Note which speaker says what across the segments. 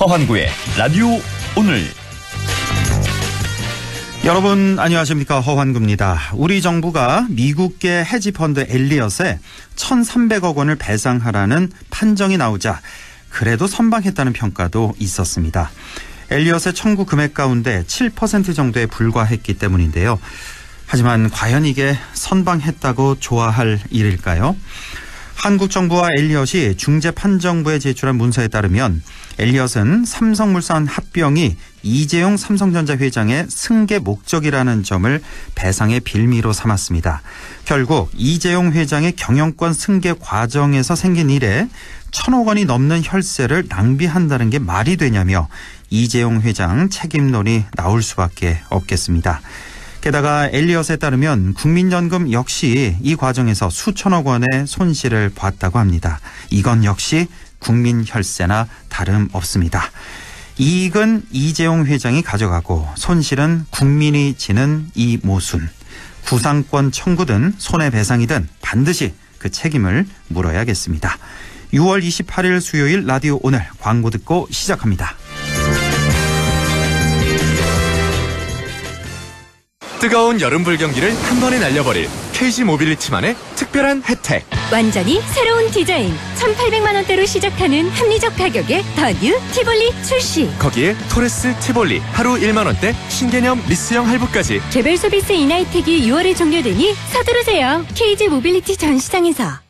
Speaker 1: 허환구의 라디오 오늘.
Speaker 2: 여러분 안녕하십니까, 허환구입니다. 우리 정부가 미국계 헤지펀드 엘리엇에 1,300억 원을 배상하라는 판정이 나오자 그래도 선방했다는 평가도 있었습니다. 엘리엇의 청구 금액 가운데 7% 정도에 불과했기 때문인데요. 하지만 과연 이게 선방했다고 좋아할 일일까요? 한국 정부와 엘리엇이 중재판정부에 제출한 문서에 따르면 엘리엇은 삼성물산 합병이 이재용 삼성전자 회장의 승계 목적이라는 점을 배상의 빌미로 삼았습니다. 결국 이재용 회장의 경영권 승계 과정에서 생긴 일에 1,000억 원이 넘는 혈세를 낭비한다는 게 말이 되냐며 이재용 회장 책임론이 나올 수밖에 없겠습니다. 게다가 엘리엇에 따르면 국민연금 역시 이 과정에서 수천억 원의 손실을 봤다고 합니다. 이건 역시 국민 혈세나 다름없습니다. 이익은 이재용 회장이 가져가고 손실은 국민이 지는 이 모순. 구상권 청구든 손해배상이든 반드시 그 책임을 물어야겠습니다. 6월 28일 수요일 라디오 오늘 광고 듣고 시작합니다.
Speaker 3: 뜨거운 여름 불경기를 한 번에 날려버릴 KG 모빌리티만의 특별한 혜택.
Speaker 4: 완전히 새로운 디자인 1,800만 원대로 시작하는 합리적 가격의 더 뉴 티볼리 출시.
Speaker 3: 거기에 토레스 티볼리 하루 1만 원대 신개념 리스형 할부까지.
Speaker 4: 개별 서비스 인하이택이 6월에 종료되니 서두르세요. KG 모빌리티 전 시장에서.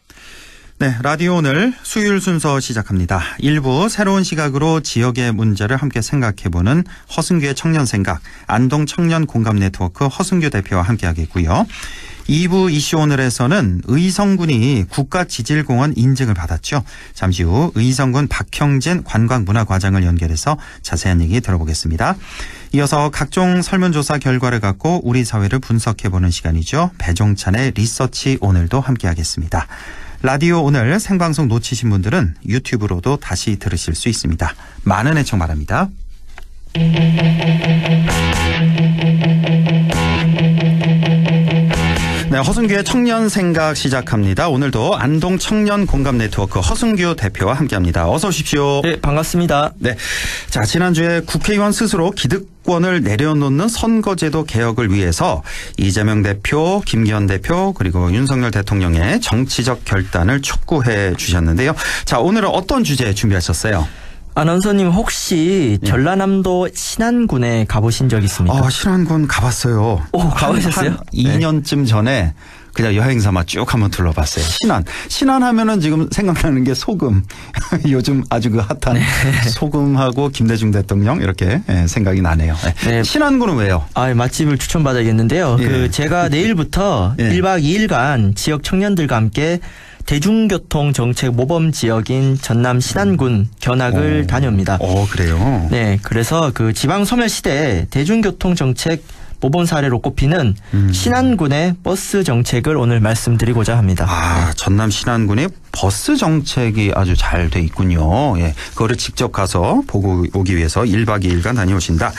Speaker 2: 네, 라디오 오늘 수요일 순서 시작합니다. 1부 새로운 시각으로 지역의 문제를 함께 생각해보는 허승규의 청년생각, 안동 청년 공감 네트워크 허승규 대표와 함께하겠고요. 2부 이슈 오늘에서는 의성군이 국가지질공원 인증을 받았죠. 잠시 후 의성군 박형진 관광문화과장을 연결해서 자세한 얘기 들어보겠습니다. 이어서 각종 설문조사 결과를 갖고 우리 사회를 분석해보는 시간이죠. 배종찬의 리서치 오늘도 함께하겠습니다. 라디오 오늘 생방송 놓치신 분들은 유튜브로도 다시 들으실 수 있습니다. 많은 애청 바랍니다. 네, 허승규의 청년생각 시작합니다. 오늘도 안동 청년 공감 네트워크 허승규 대표와 함께합니다. 어서 오십시오.
Speaker 5: 네, 반갑습니다.
Speaker 2: 네, 자, 지난주에 국회의원 스스로 기득권을 내려놓는 선거제도 개혁을 위해서 이재명 대표, 김기현 대표 그리고 윤석열 대통령의 정치적 결단을 촉구해 주셨는데요. 자, 오늘은 어떤 주제 준비하셨어요?
Speaker 5: 아나운서님 혹시 전라남도 신안군에 가보신 적 있습니까?
Speaker 2: 신안군 가봤어요.
Speaker 5: 오, 가보셨어요?
Speaker 2: 한 2년쯤 전에 그냥 여행 삼아 쭉 한번 둘러봤어요. 신안 하면은 지금 생각나는 게 소금. 요즘 아주 그 핫한 소금하고 김대중 대통령 이렇게 생각이 나네요.
Speaker 5: 네.
Speaker 2: 신안군은 왜요?
Speaker 5: 맛집을 추천받아야겠는데요.
Speaker 2: 예.
Speaker 5: 제가 내일부터 1박 2일간 지역 청년들과 함께 대중교통 정책 모범 지역인 전남 신안군 견학을 다녀옵니다.
Speaker 2: 그래요?
Speaker 5: 네, 그래서 그 지방 소멸 시대 대중교통 정책 모범 사례로 꼽히는 신안군의 버스 정책을 오늘 말씀드리고자 합니다.
Speaker 2: 전남 신안군의 버스 정책이 아주 잘 돼 있군요. 예, 그거를 직접 가서 보고 오기 위해서 1박 2일간 다녀오신다.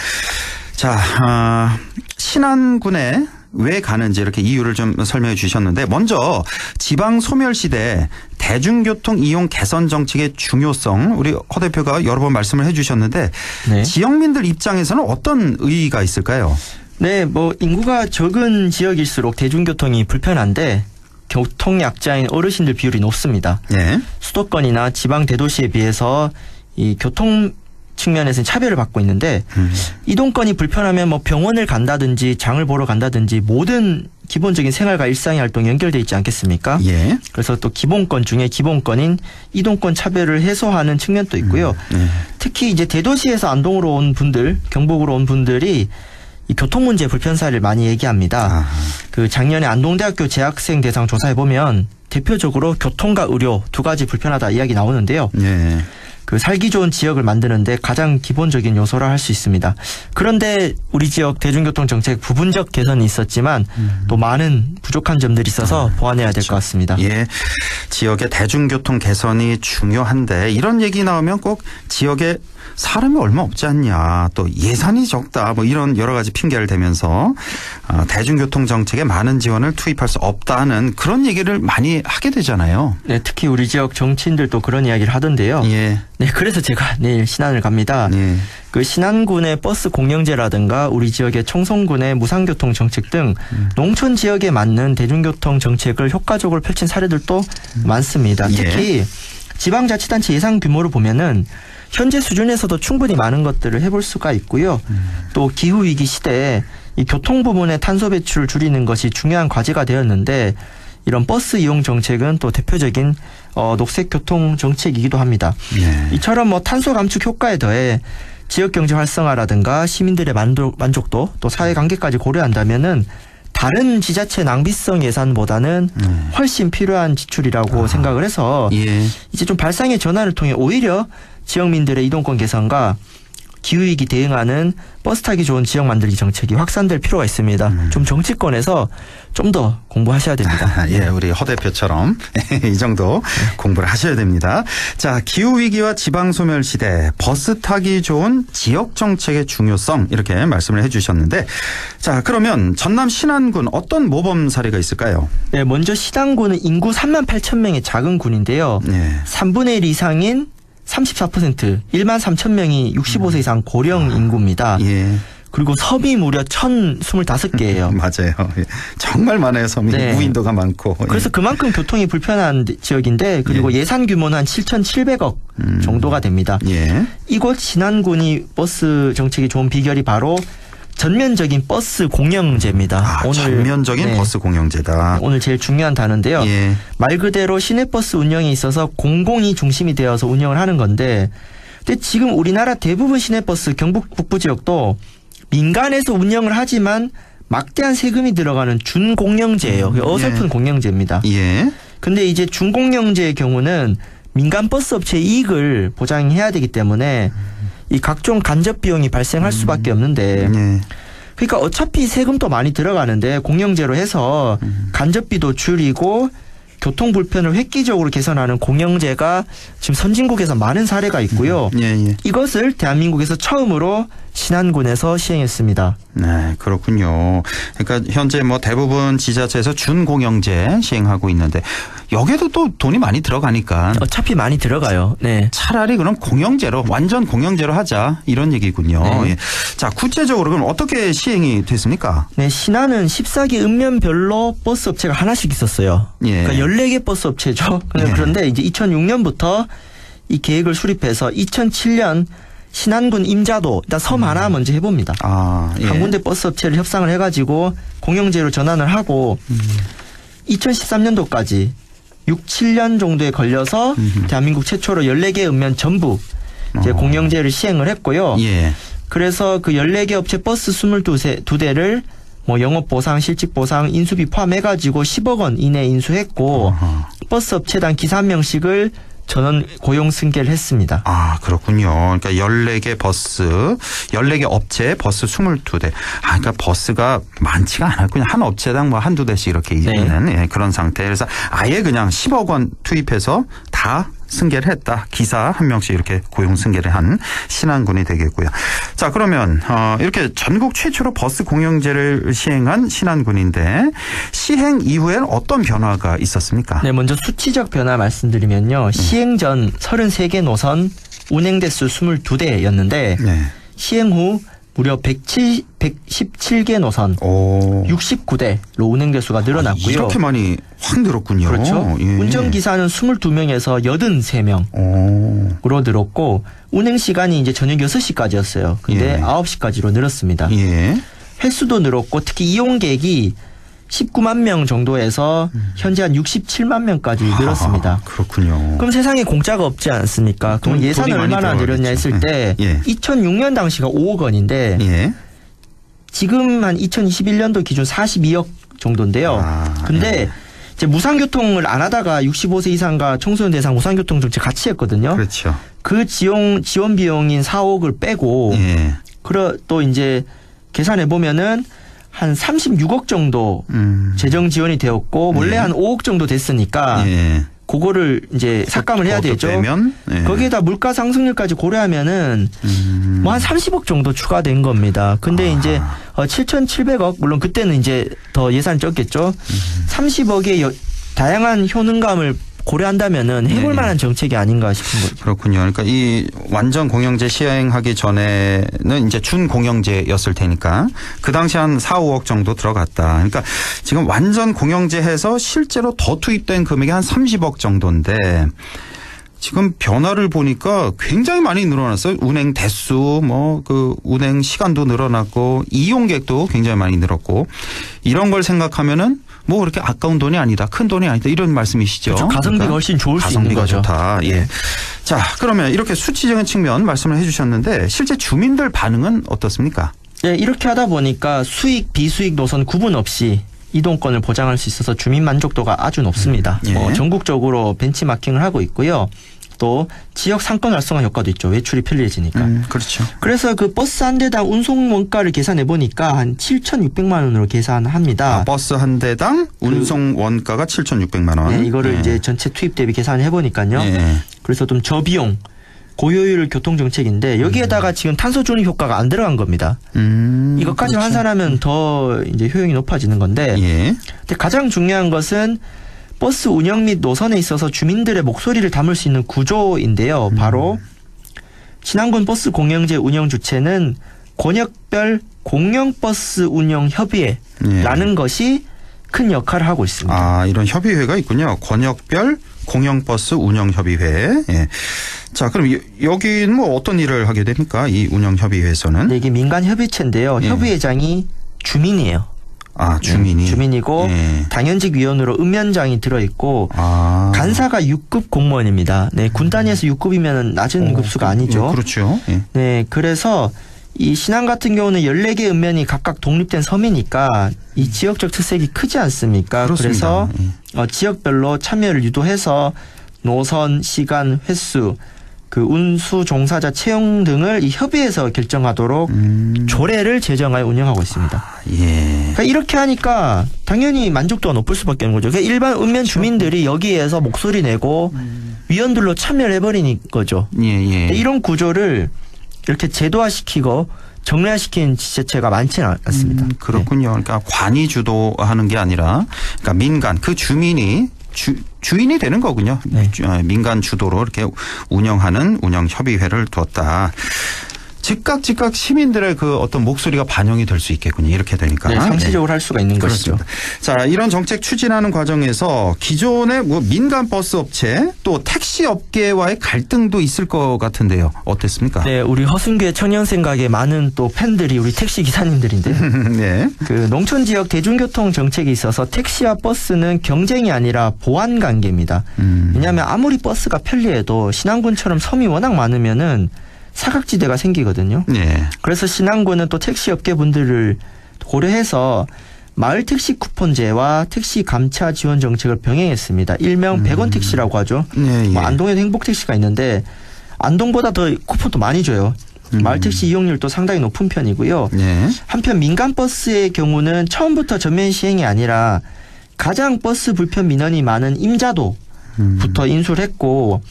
Speaker 2: 자, 신안군에 왜 가는지 이렇게 이유를 좀 설명해 주셨는데, 먼저 지방 소멸 시대 대중교통 이용 개선 정책의 중요성 우리 허 대표가 여러 번 말씀을 해 주셨는데
Speaker 5: 네.
Speaker 2: 지역민들 입장에서는 어떤 의의가 있을까요?
Speaker 5: 네, 인구가 적은 지역일수록 대중교통이 불편한데 교통 약자인 어르신들 비율이 높습니다.
Speaker 2: 네.
Speaker 5: 수도권이나 지방 대도시에 비해서 이 교통 측면에서는 차별을 받고 있는데 이동권이 불편하면 병원을 간다든지 장을 보러 간다든지 모든 기본적인 생활과 일상의 활동이 연결돼 있지 않겠습니까?
Speaker 2: 예.
Speaker 5: 그래서 또 기본권 중에 기본권인 이동권 차별을 해소하는 측면도 있고요. 특히 이제 대도시에서 안동으로 온 분들, 경북으로 온 분들이 이 교통 문제 불편 사례를 많이 얘기합니다. 그 작년에 안동대학교 재학생 대상 조사해 보면 대표적으로 교통과 의료 두 가지 불편하다 이야기 나오는데요.
Speaker 2: 예.
Speaker 5: 그 살기 좋은 지역을 만드는데 가장 기본적인 요소라 할 수 있습니다. 그런데 우리 지역 대중교통 정책 부분적 개선이 있었지만 또 많은 부족한 점들이 있어서 보완해야 될 것 같습니다.
Speaker 2: 예, 지역의 대중교통 개선이 중요한데 이런 얘기 나오면 꼭 지역의 사람이 얼마 없지 않냐, 또 예산이 적다, 뭐 이런 여러 가지 핑계를 대면서 대중교통 정책에 많은 지원을 투입할 수 없다는 그런 얘기를 많이 하게 되잖아요.
Speaker 5: 네, 특히 우리 지역 정치인들도 그런 이야기를 하던데요.
Speaker 2: 예.
Speaker 5: 네, 그래서 제가 내일 신안을 갑니다.
Speaker 2: 예.
Speaker 5: 그 신안군의 버스 공영제라든가 우리 지역의 청송군의 무상교통 정책 등 농촌 지역에 맞는 대중교통 정책을 효과적으로 펼친 사례들도 많습니다. 특히 지방자치단체 예산 규모를 보면은 현재 수준에서도 충분히 많은 것들을 해볼 수가 있고요. 또 기후위기 시대에 이 교통 부문의 탄소 배출을 줄이는 것이 중요한 과제가 되었는데 이런 버스 이용 정책은 또 대표적인 녹색 교통 정책이기도 합니다.
Speaker 2: 예.
Speaker 5: 이처럼 뭐 탄소 감축 효과에 더해 지역 경제 활성화라든가 시민들의 만족도 또 사회 관계까지 고려한다면은 다른 지자체 낭비성 예산보다는 훨씬 필요한 지출이라고 생각을 해서
Speaker 2: 예.
Speaker 5: 이제 좀 발상의 전환을 통해 오히려 지역민들의 이동권 개선과 기후위기 대응하는 버스 타기 좋은 지역 만들기 정책이 확산될 필요가 있습니다. 좀 정치권에서 좀 더 공부하셔야 됩니다.
Speaker 2: 예, 우리 허 대표처럼 이 정도 공부를 하셔야 됩니다. 자, 기후위기와 지방소멸 시대, 버스 타기 좋은 지역 정책의 중요성 이렇게 말씀을 해 주셨는데 자, 그러면 전남 신안군 어떤 모범 사례가 있을까요?
Speaker 5: 네, 먼저 신안군은 인구 3만 8천 명의 작은 군인데요.
Speaker 2: 네.
Speaker 5: 3분의 1 이상인 34% 1만 3천 명이 65세 이상 고령 인구입니다.
Speaker 2: 예.
Speaker 5: 그리고 섬이 무려 1,025개예요.
Speaker 2: 맞아요. 예. 정말 많아요, 섬이.
Speaker 5: 네.
Speaker 2: 무인도가 많고.
Speaker 5: 그래서 그만큼 교통이 불편한 지역인데 그리고 예산 규모는 한 7,700억 정도가 됩니다.
Speaker 2: 예.
Speaker 5: 이곳 신안군이 버스 정책이 좋은 비결이 바로 전면적인 버스 공영제입니다.
Speaker 2: 전면적인 버스 공영제다.
Speaker 5: 오늘 제일 중요한 단어인데요.
Speaker 2: 예.
Speaker 5: 말 그대로 시내버스 운영에 있어서 공공이 중심이 되어서 운영을 하는 건데 근데 지금 우리나라 대부분 시내버스 경북 북부 지역도 민간에서 운영을 하지만 막대한 세금이 들어가는 준공영제예요. 어설픈 공영제입니다.
Speaker 2: 예.
Speaker 5: 근데 이제 준공영제의 경우는 민간 버스 업체의 이익을 보장해야 되기 때문에 이 각종 간접 비용이 발생할 수밖에 없는데
Speaker 2: 예.
Speaker 5: 그러니까 어차피 세금도 많이 들어가는데 공영제로 해서 간접비도 줄이고 교통 불편을 획기적으로 개선하는 공영제가 지금 선진국에서 많은 사례가 있고요.
Speaker 2: 예.
Speaker 5: 이것을 대한민국에서 처음으로 신안군에서 시행했습니다.
Speaker 2: 네, 그렇군요. 그러니까 현재 뭐 대부분 지자체에서 준공영제 시행하고 있는데 여기에도 또 돈이 많이 들어가니까
Speaker 5: 어차피 많이 들어가요. 네.
Speaker 2: 차라리 그럼 공영제로 완전 공영제로 하자 이런 얘기군요.
Speaker 5: 네.
Speaker 2: 예. 자, 구체적으로 그럼 어떻게 시행이 됐습니까?
Speaker 5: 네, 신안은 14개 읍면별로 버스 업체가 하나씩 있었어요.
Speaker 2: 예.
Speaker 5: 그러니까 14개 버스 업체죠.
Speaker 2: 예.
Speaker 5: 그런데 이제 2006년부터 이 계획을 수립해서 2007년 신안군 임자도 일단 섬 하나 먼저 해봅니다.
Speaker 2: 예.
Speaker 5: 한 군데 버스 업체를 협상을 해가지고 공영제로 전환을 하고 2013년도까지 6, 7년 정도에 걸려서 대한민국 최초로 14개 읍면 전부 이제 공영제를 시행을 했고요.
Speaker 2: 예.
Speaker 5: 그래서 그 14개 업체 버스 22대를 뭐 영업 보상, 실직 보상, 인수비 포함해가지고 10억 원 이내 인수했고 버스 업체당 기사 한 명씩을 전원 고용 승계를 했습니다.
Speaker 2: 아, 그렇군요. 그러니까 14개 버스, 14개 업체 버스 22대. 그러니까 버스가 많지가 않았군요. 한 업체당 뭐 한두 대씩 이렇게 있는 예, 그런 상태. 그래서 아예 그냥 10억 원 투입해서 다 승계를 했다. 기사 한 명씩 이렇게 고용 승계를 한 신안군이 되겠고요. 자, 그러면 이렇게 전국 최초로 버스 공영제를 시행한 신안군인데 시행 이후에는 어떤 변화가 있었습니까?
Speaker 5: 네, 먼저 수치적 변화 말씀드리면요. 시행 전 33개 노선 운행 대수 22대였는데
Speaker 2: 네.
Speaker 5: 시행 후 무려 117개 노선 69대로 운행 대수가 늘어났고요.
Speaker 2: 이렇게 많이 확 늘었군요.
Speaker 5: 그렇죠.
Speaker 2: 예.
Speaker 5: 운전기사는 22명에서 83명으로 늘었고 운행 시간이 이제 저녁 6시까지였어요. 근데
Speaker 2: 예.
Speaker 5: 9시까지로 늘었습니다.
Speaker 2: 예.
Speaker 5: 횟수도 늘었고 특히 이용객이 19만 명 정도에서 현재 한 67만 명까지 늘었습니다.
Speaker 2: 그렇군요.
Speaker 5: 그럼 세상에 공짜가 없지 않습니까? 그럼 예산을 얼마나 늘렸냐 했을 때 2006년 당시가 5억 원인데
Speaker 2: 예.
Speaker 5: 지금 한 2021년도 기준 42억 정도인데요. 근데 이제 무상교통을 안 하다가 65세 이상과 청소년 대상 무상교통 정책 같이 했거든요.
Speaker 2: 그렇죠.
Speaker 5: 그 지원 비용인 4억을 빼고 또 이제 계산해 보면은 한 36억 정도 재정 지원이 되었고 원래 한 5억 정도 됐으니까 그거를 이제 삭감을 해야 되죠.
Speaker 2: 빼면, 예.
Speaker 5: 거기에다 물가 상승률까지 고려하면은 뭐 한 30억 정도 추가된 겁니다. 근데 이제 7,700억 물론 그때는 이제 더 예산이 적겠죠. 30억의 다양한 효능감을 고려한다면은 해볼 만한 정책이 아닌가 싶은 거죠.
Speaker 2: 그렇군요. 그러니까 이 완전 공영제 시행하기 전에는 이제 준공영제였을 테니까 그 당시 한 4, 5억 정도 들어갔다. 그러니까 지금 완전 공영제해서 실제로 더 투입된 금액이 한 30억 정도인데 지금 변화를 보니까 굉장히 많이 늘어났어요. 운행 대수, 뭐 그 운행 시간도 늘어났고 이용객도 굉장히 많이 늘었고 이런 걸 생각하면은 뭐 그렇게 아까운 돈이 아니다, 큰 돈이 아니다 이런 말씀이시죠.
Speaker 5: 그렇죠. 가성비가
Speaker 2: 그러니까
Speaker 5: 훨씬 좋을 수 있는
Speaker 2: 가성비가
Speaker 5: 거죠.
Speaker 2: 좋다. 예. 자, 그러면 이렇게 수치적인 측면 말씀을 해주셨는데 실제 주민들 반응은 어떻습니까?
Speaker 5: 네, 이렇게 하다 보니까 수익, 비수익 노선 구분 없이 이동권을 보장할 수 있어서 주민 만족도가 아주 높습니다.
Speaker 2: 예.
Speaker 5: 전국적으로 벤치마킹을 하고 있고요. 또 지역 상권 활성화 효과도 있죠. 외출이 편리해지니까.
Speaker 2: 그렇죠.
Speaker 5: 그래서 그 버스 한 대당 운송 원가를 계산해 보니까 한 7,600만 원으로 계산합니다.
Speaker 2: 버스 한 대당 운송 원가가 7,600만 원.
Speaker 5: 네, 이거를 이제 전체 투입 대비 계산을 해보니까요.
Speaker 2: 예.
Speaker 5: 그래서 좀 저비용, 고효율 교통 정책인데 여기에다가 지금 탄소 중립 효과가 안 들어간 겁니다. 이것까지
Speaker 2: 그렇죠.
Speaker 5: 환산하면 더 이제 효용이 높아지는 건데.
Speaker 2: 예.
Speaker 5: 근데 가장 중요한 것은 버스 운영 및 노선에 있어서 주민들의 목소리를 담을 수 있는 구조인데요. 바로 신안군 버스 공영제 운영 주체는 권역별 공영버스 운영 협의회라는 것이 큰 역할을 하고 있습니다.
Speaker 2: 아, 이런 협의회가 있군요. 권역별 공영버스 운영협의회. 예. 자, 그럼 여기는 뭐 어떤 일을 하게 됩니까? 이 운영협의회에서는?
Speaker 5: 네, 이게 민간 협의체인데요.
Speaker 2: 예.
Speaker 5: 협의회장이 주민이에요.
Speaker 2: 아, 주민이.
Speaker 5: 주민이고
Speaker 2: 예.
Speaker 5: 당연직 위원으로 읍면장이 들어있고
Speaker 2: 아.
Speaker 5: 간사가 6급 공무원입니다. 네, 군 단위에서 6급이면 낮은 급수가 아니죠.
Speaker 2: 예, 그렇죠. 예.
Speaker 5: 네, 그래서 이 신안 같은 경우는 14개 읍면이 각각 독립된 섬이니까 이 지역적 특색이 크지 않습니까?
Speaker 2: 그렇습니다.
Speaker 5: 그래서 지역별로 참여를 유도해서 노선, 시간, 횟수, 그 운수 종사자 채용 등을 이 협의회에서 결정하도록 조례를 제정하여 운영하고 있습니다.
Speaker 2: 예.
Speaker 5: 그러니까 이렇게 하니까 당연히 만족도가 높을 수밖에 없는 거죠. 그러니까 일반 읍면 주민들이 여기에서 목소리 내고 위원들로 참여를 해버리는 거죠.
Speaker 2: 예, 예.
Speaker 5: 이런 구조를 이렇게 제도화시키고 정례화시킨 지자체가 많지는 않습니다.
Speaker 2: 그렇군요. 그러니까 관이 주도하는 게 아니라 그러니까 민간 그 주민이 주인이 되는 거군요.
Speaker 5: 네.
Speaker 2: 민간 주도로 이렇게 운영하는 운영협의회를 두었다. 즉각 시민들의 그 어떤 목소리가 반영이 될 수 있겠군요. 이렇게 되니까.
Speaker 5: 네, 상시적으로 할 수가 있는
Speaker 2: 그렇습니다.
Speaker 5: 것이죠.
Speaker 2: 자, 이런 정책 추진하는 과정에서 기존의 뭐 민간 버스 업체 또 택시 업계와의 갈등도 있을 것 같은데요. 어땠습니까?
Speaker 5: 네, 우리 허순교의 청년 생각에 많은 또 팬들이 우리 택시 기사님들인데
Speaker 2: 네.
Speaker 5: 그 농촌 지역 대중교통 정책에 있어서 택시와 버스는 경쟁이 아니라 보완 관계입니다. 왜냐하면 아무리 버스가 편리해도 신안군처럼 섬이 워낙 많으면은 사각지대가 생기거든요.
Speaker 2: 네.
Speaker 5: 그래서 신안군은 또 택시 업계 분들을 고려해서 마을 택시 쿠폰제와 택시 감차 지원 정책을 병행했습니다. 일명 100원 택시라고 하죠.
Speaker 2: 네, 예.
Speaker 5: 뭐 안동에도 행복 택시가 있는데 안동보다 더 쿠폰도 많이 줘요. 마을 택시 이용률도 상당히 높은 편이고요.
Speaker 2: 네.
Speaker 5: 한편 민간 버스의 경우는 처음부터 전면 시행이 아니라 가장 버스 불편 민원이 많은 임자도부터 인수를 했고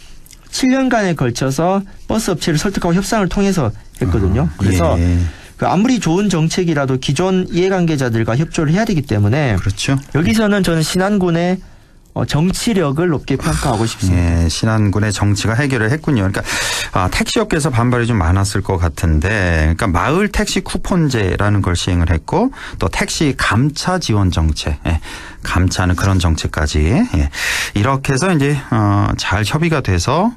Speaker 5: 7년간에 걸쳐서 버스 업체를 설득하고 협상을 통해서 했거든요. 그래서
Speaker 2: 예.
Speaker 5: 그 아무리 좋은 정책이라도 기존 이해관계자들과 협조를 해야 되기 때문에
Speaker 2: 그렇죠.
Speaker 5: 여기서는 저는 신안군의 정치력을 높게 평가하고 싶습니다.
Speaker 2: 예, 신안군의 정치가 해결을 했군요. 그러니까 택시업계에서 반발이 좀 많았을 것 같은데, 그러니까 마을 택시 쿠폰제라는 걸 시행을 했고, 또 택시 감차 지원 정책, 예, 감차는 그런 정책까지 예, 이렇게 해서 이제 잘 협의가 돼서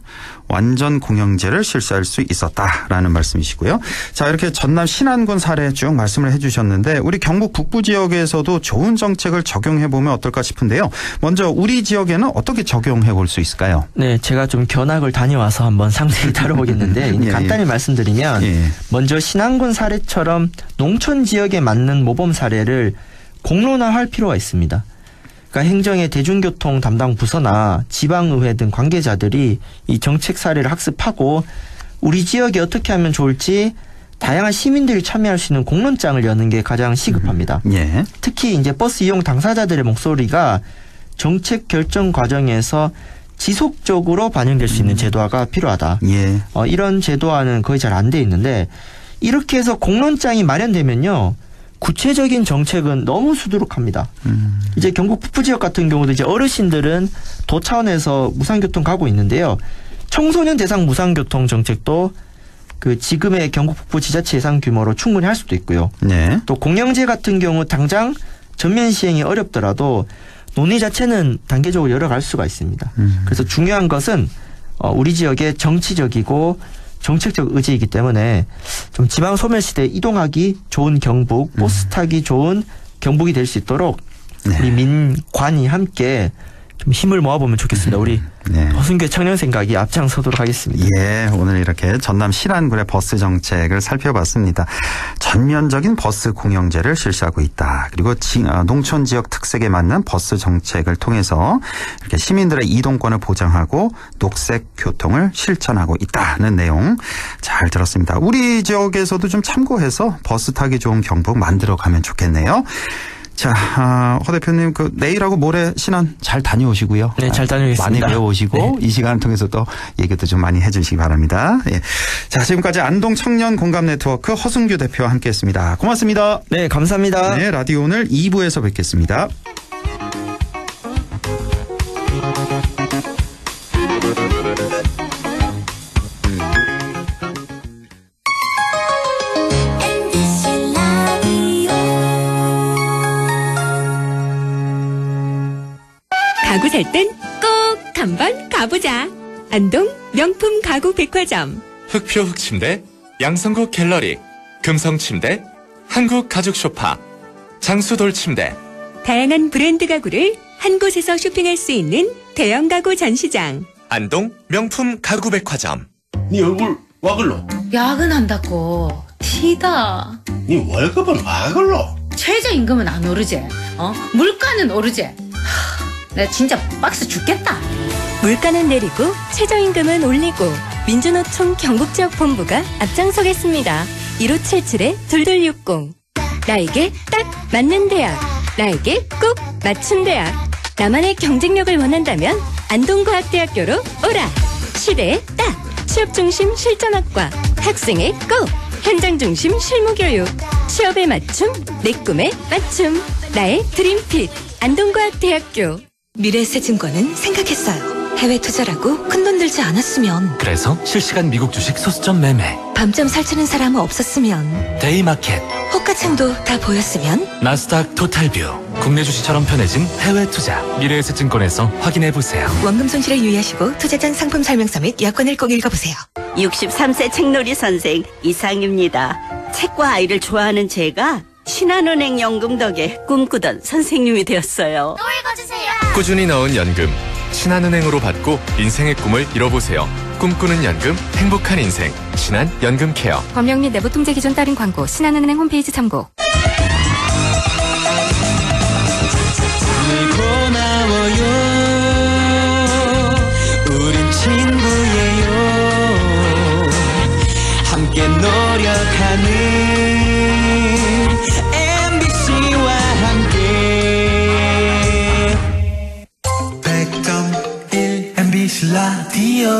Speaker 2: 완전 공영제를 실시할 수 있었다라는 말씀이시고요. 자, 이렇게 전남 신안군 사례 쭉 말씀을 해주셨는데 우리 경북 북부 지역에서도 좋은 정책을 적용해 보면 어떨까 싶은데요. 먼저 우리 지역에는 어떻게 적용해 볼 수 있을까요?
Speaker 5: 네, 제가 좀 견학을 다녀와서 한번 상세히 다뤄보겠는데
Speaker 2: 예,
Speaker 5: 간단히 말씀드리면
Speaker 2: 예.
Speaker 5: 먼저 신안군 사례처럼 농촌 지역에 맞는 모범 사례를 공론화할 필요가 있습니다. 그러니까 행정의 대중교통 담당 부서나 지방의회 등 관계자들이 이 정책 사례를 학습하고 우리 지역에 어떻게 하면 좋을지 다양한 시민들이 참여할 수 있는 공론장을 여는 게 가장 시급합니다.
Speaker 2: 예.
Speaker 5: 특히 이제 버스 이용 당사자들의 목소리가 정책 결정 과정에서 지속적으로 반영될 수 있는 제도화가 필요하다.
Speaker 2: 예.
Speaker 5: 이런 제도화는 거의 잘 안 돼 있는데 이렇게 해서 공론장이 마련되면요. 구체적인 정책은 너무 수두룩합니다. 이제 경북 북부 지역 같은 경우도 이제 어르신들은 도 차원에서 무상교통 가고 있는데요. 청소년 대상 무상교통 정책도 그 지금의 경북 북부 지자체 예산 규모로 충분히 할 수도 있고요.
Speaker 2: 네.
Speaker 5: 또 공영제 같은 경우 당장 전면 시행이 어렵더라도 논의 자체는 단계적으로 열어갈 수가 있습니다. 그래서 중요한 것은 우리 지역의 정치적이고 정책적 의지이기 때문에 좀 지방 소멸시대에 이동하기 좋은 경북, 버스 타기 좋은 경북이 될 수 있도록 우리 민관이 함께 좀 힘을 모아보면 좋겠습니다. 우리 허순교 청년 생각이 앞장서도록 하겠습니다.
Speaker 2: 예, 오늘 이렇게 전남 실안군의 버스 정책을 살펴봤습니다. 전면적인 버스 공영제를 실시하고 있다. 그리고 농촌 지역 특색에 맞는 버스 정책을 통해서 이렇게 시민들의 이동권을 보장하고 녹색 교통을 실천하고 있다는 내용 잘 들었습니다. 우리 지역에서도 좀 참고해서 버스 타기 좋은 경북 만들어가면 좋겠네요. 자, 허 대표님, 내일하고 모레 신안 잘 다녀오시고요.
Speaker 5: 네, 잘 다녀오겠습니다.
Speaker 2: 많이 배워오시고, 네. 이 시간을 통해서 또 얘기도 좀 많이 해주시기 바랍니다. 예. 자, 지금까지 안동 청년 공감 네트워크 허순규 대표와 함께 했습니다. 고맙습니다.
Speaker 5: 네, 감사합니다.
Speaker 2: 네, 라디오 오늘 2부에서 뵙겠습니다.
Speaker 4: 가구 살 땐 꼭 한번 가보자. 안동 명품 가구 백화점.
Speaker 3: 흑표 흑침대, 양성국 갤러리, 금성침대, 한국 가죽 소파, 장수돌 침대.
Speaker 4: 다양한 브랜드 가구를 한 곳에서 쇼핑할 수 있는 대형 가구 전시장.
Speaker 3: 안동 명품 가구 백화점.
Speaker 6: 네 얼굴 와 글러?
Speaker 7: 야근한다고 티다.
Speaker 6: 네 월급은 와 글러?
Speaker 7: 최저임금은 안 오르지. 물가는 오르지. 내가 진짜 박스 죽겠다.
Speaker 4: 물가는 내리고 최저임금은 올리고 민주노총 경북지역본부가 앞장서겠습니다. 1577-2260. 나에게 딱 맞는 대학. 나에게 꼭 맞춘 대학. 나만의 경쟁력을 원한다면 안동과학대학교로 오라. 시대에 딱. 취업중심 실전학과. 학생의 꼭. 현장중심 실무교육. 취업에 맞춤. 내 꿈에 맞춤. 나의 드림핏. 안동과학대학교.
Speaker 8: 미래에셋증권은 생각했어요. 해외 투자라고 큰돈 들지 않았으면,
Speaker 9: 그래서 실시간 미국 주식 소수점 매매,
Speaker 8: 밤점 설치는 사람 없었으면,
Speaker 9: 데이마켓,
Speaker 8: 호가창도 다 보였으면,
Speaker 9: 나스닥 토탈뷰, 국내 주식처럼 편해진 해외 투자. 미래에셋증권에서 확인해보세요.
Speaker 8: 원금 손실에 유의하시고 투자장 상품 설명서 및 여건을 꼭 읽어보세요.
Speaker 10: 63세 책놀이 선생 이상입니다. 책과 아이를 좋아하는 제가 신한은행 연금 덕에 꿈꾸던 선생님이 되었어요.
Speaker 11: 또 읽어주세요.
Speaker 3: 꾸준히 넣은 연금, 신한은행으로 받고 인생의 꿈을 이뤄보세요. 꿈꾸는 연금, 행복한 인생, 신한연금케어.
Speaker 4: 법령 및 내부 통제 기준 따른 광고. 신한은행 홈페이지 참고.
Speaker 12: 고마워요. 우린 친구예요. 함께 노력하는 MBC와 함께 100.1 MBC 라디오.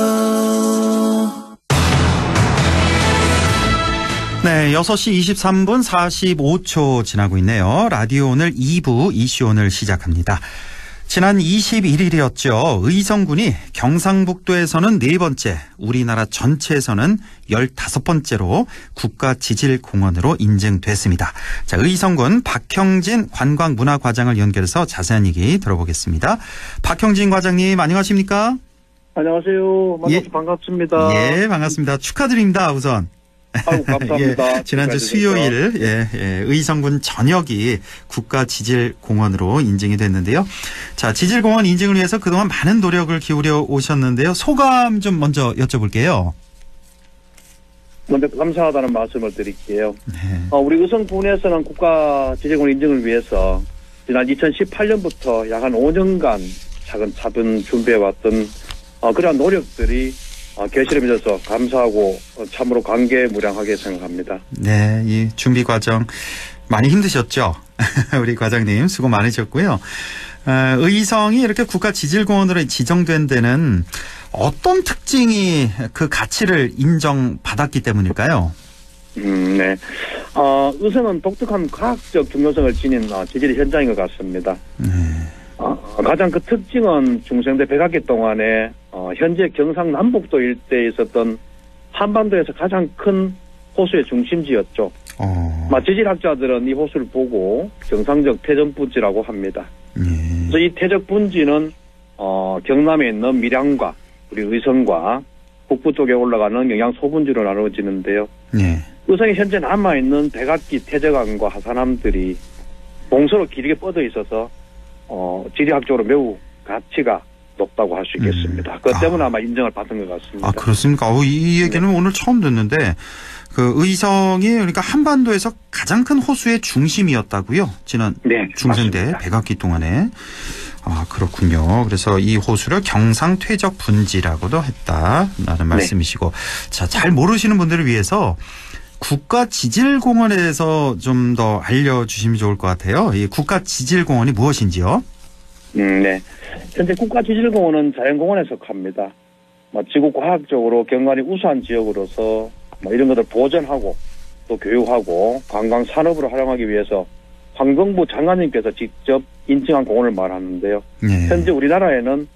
Speaker 2: 네, 6시 23분 45초 지나고 있네요. 라디오 오늘 2부 이슈 오늘 시작합니다. 지난 21일이었죠. 의성군이 경상북도에서는 4번째, 우리나라 전체에서는 15번째로 국가지질공원으로 인증됐습니다. 자, 의성군 박형진 관광문화과장을 연결해서 자세한 얘기 들어보겠습니다. 박형진 과장님 안녕하십니까?
Speaker 13: 안녕하세요. 만나서 반갑습니다.
Speaker 2: 예, 반갑습니다. 축하드립니다, 우선.
Speaker 13: 아유, 감사합니다.
Speaker 2: 예, 지난주 수요일 의성군 전역이 국가지질공원으로 인증이 됐는데요. 자, 지질공원 인증을 위해서 그동안 많은 노력을 기울여 오셨는데요. 소감 좀 먼저 여쭤볼게요.
Speaker 13: 먼저 감사하다는 말씀을 드릴게요. 네. 우리 의성군에서는 국가지질공원 인증을 위해서 지난 2018년부터 약 한 5년간 차근차근 준비해왔던 그러한 노력들이 결실을 맺어서 감사하고 참으로 감개무량하게 생각합니다.
Speaker 2: 네, 이 준비 과정 많이 힘드셨죠? 우리 과장님 수고 많으셨고요. 의성이 이렇게 국가지질공원으로 지정된 데는 어떤 특징이 그 가치를 인정받았기 때문일까요?
Speaker 13: 네. 의성은 독특한 과학적 중요성을 지닌 지질 현장인 것 같습니다. 가장 그 특징은 중생대 백악기 동안에 현재 경상남북도 일대에 있었던 한반도에서 가장 큰 호수의 중심지였죠. 지질학자들은 이 호수를 보고 경상적 태적분지라고 합니다. 그래서 이 태적분지는 경남에 있는 밀양과 우리 의성과 북부 쪽에 올라가는 영양소분지로 나누어지는데요. 의성에 현재 남아있는 백악기, 태적암과 하산암들이 동서로 길게 뻗어 있어서 지리학적으로 매우 가치가 높다고 할 수 있겠습니다. 그것 때문에 아마 인정을 받은 것 같습니다.
Speaker 2: 그렇습니까? 이 얘기는 오늘 처음 듣는데 그 의성이 그러니까 한반도에서 가장 큰 호수의 중심이었다고요? 지난 중생대 백악기 동안에. 그렇군요. 그래서 이 호수를 경상퇴적 분지라고도 했다라는 말씀이시고, 자, 잘 모르시는 분들을 위해서 국가지질공원에 대해서 좀 더 알려주시면 좋을 것 같아요. 이 국가지질공원이 무엇인지요?
Speaker 13: 네. 현재 국가지질공원은 자연공원에 속합니다. 지구 과학적으로 경관이 우수한 지역으로서 이런 것들 보존하고 또 교육하고 관광 산업으로 활용하기 위해서 환경부 장관님께서 직접 인증한 공원을 말하는데요. 현재 우리나라에는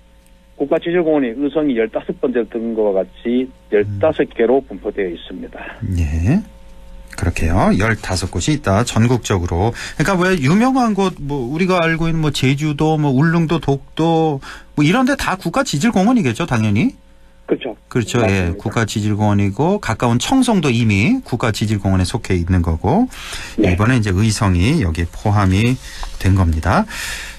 Speaker 13: 국가지질공원이 의성이 15번째 든 것과 같이 15개로 분포되어 있습니다.
Speaker 2: 네. 그렇게요. 15곳이 있다. 전국적으로. 그러니까 왜 유명한 곳, 우리가 알고 있는 제주도, 울릉도, 독도, 이런 데 다 국가지질공원이겠죠, 당연히?
Speaker 13: 그렇죠.
Speaker 2: 그렇죠.
Speaker 13: 맞습니다.
Speaker 2: 예. 국가지질공원이고, 가까운 청송도 이미 국가지질공원에 속해 있는 거고, 이번에 이제 의성이 여기에 포함이 된 겁니다.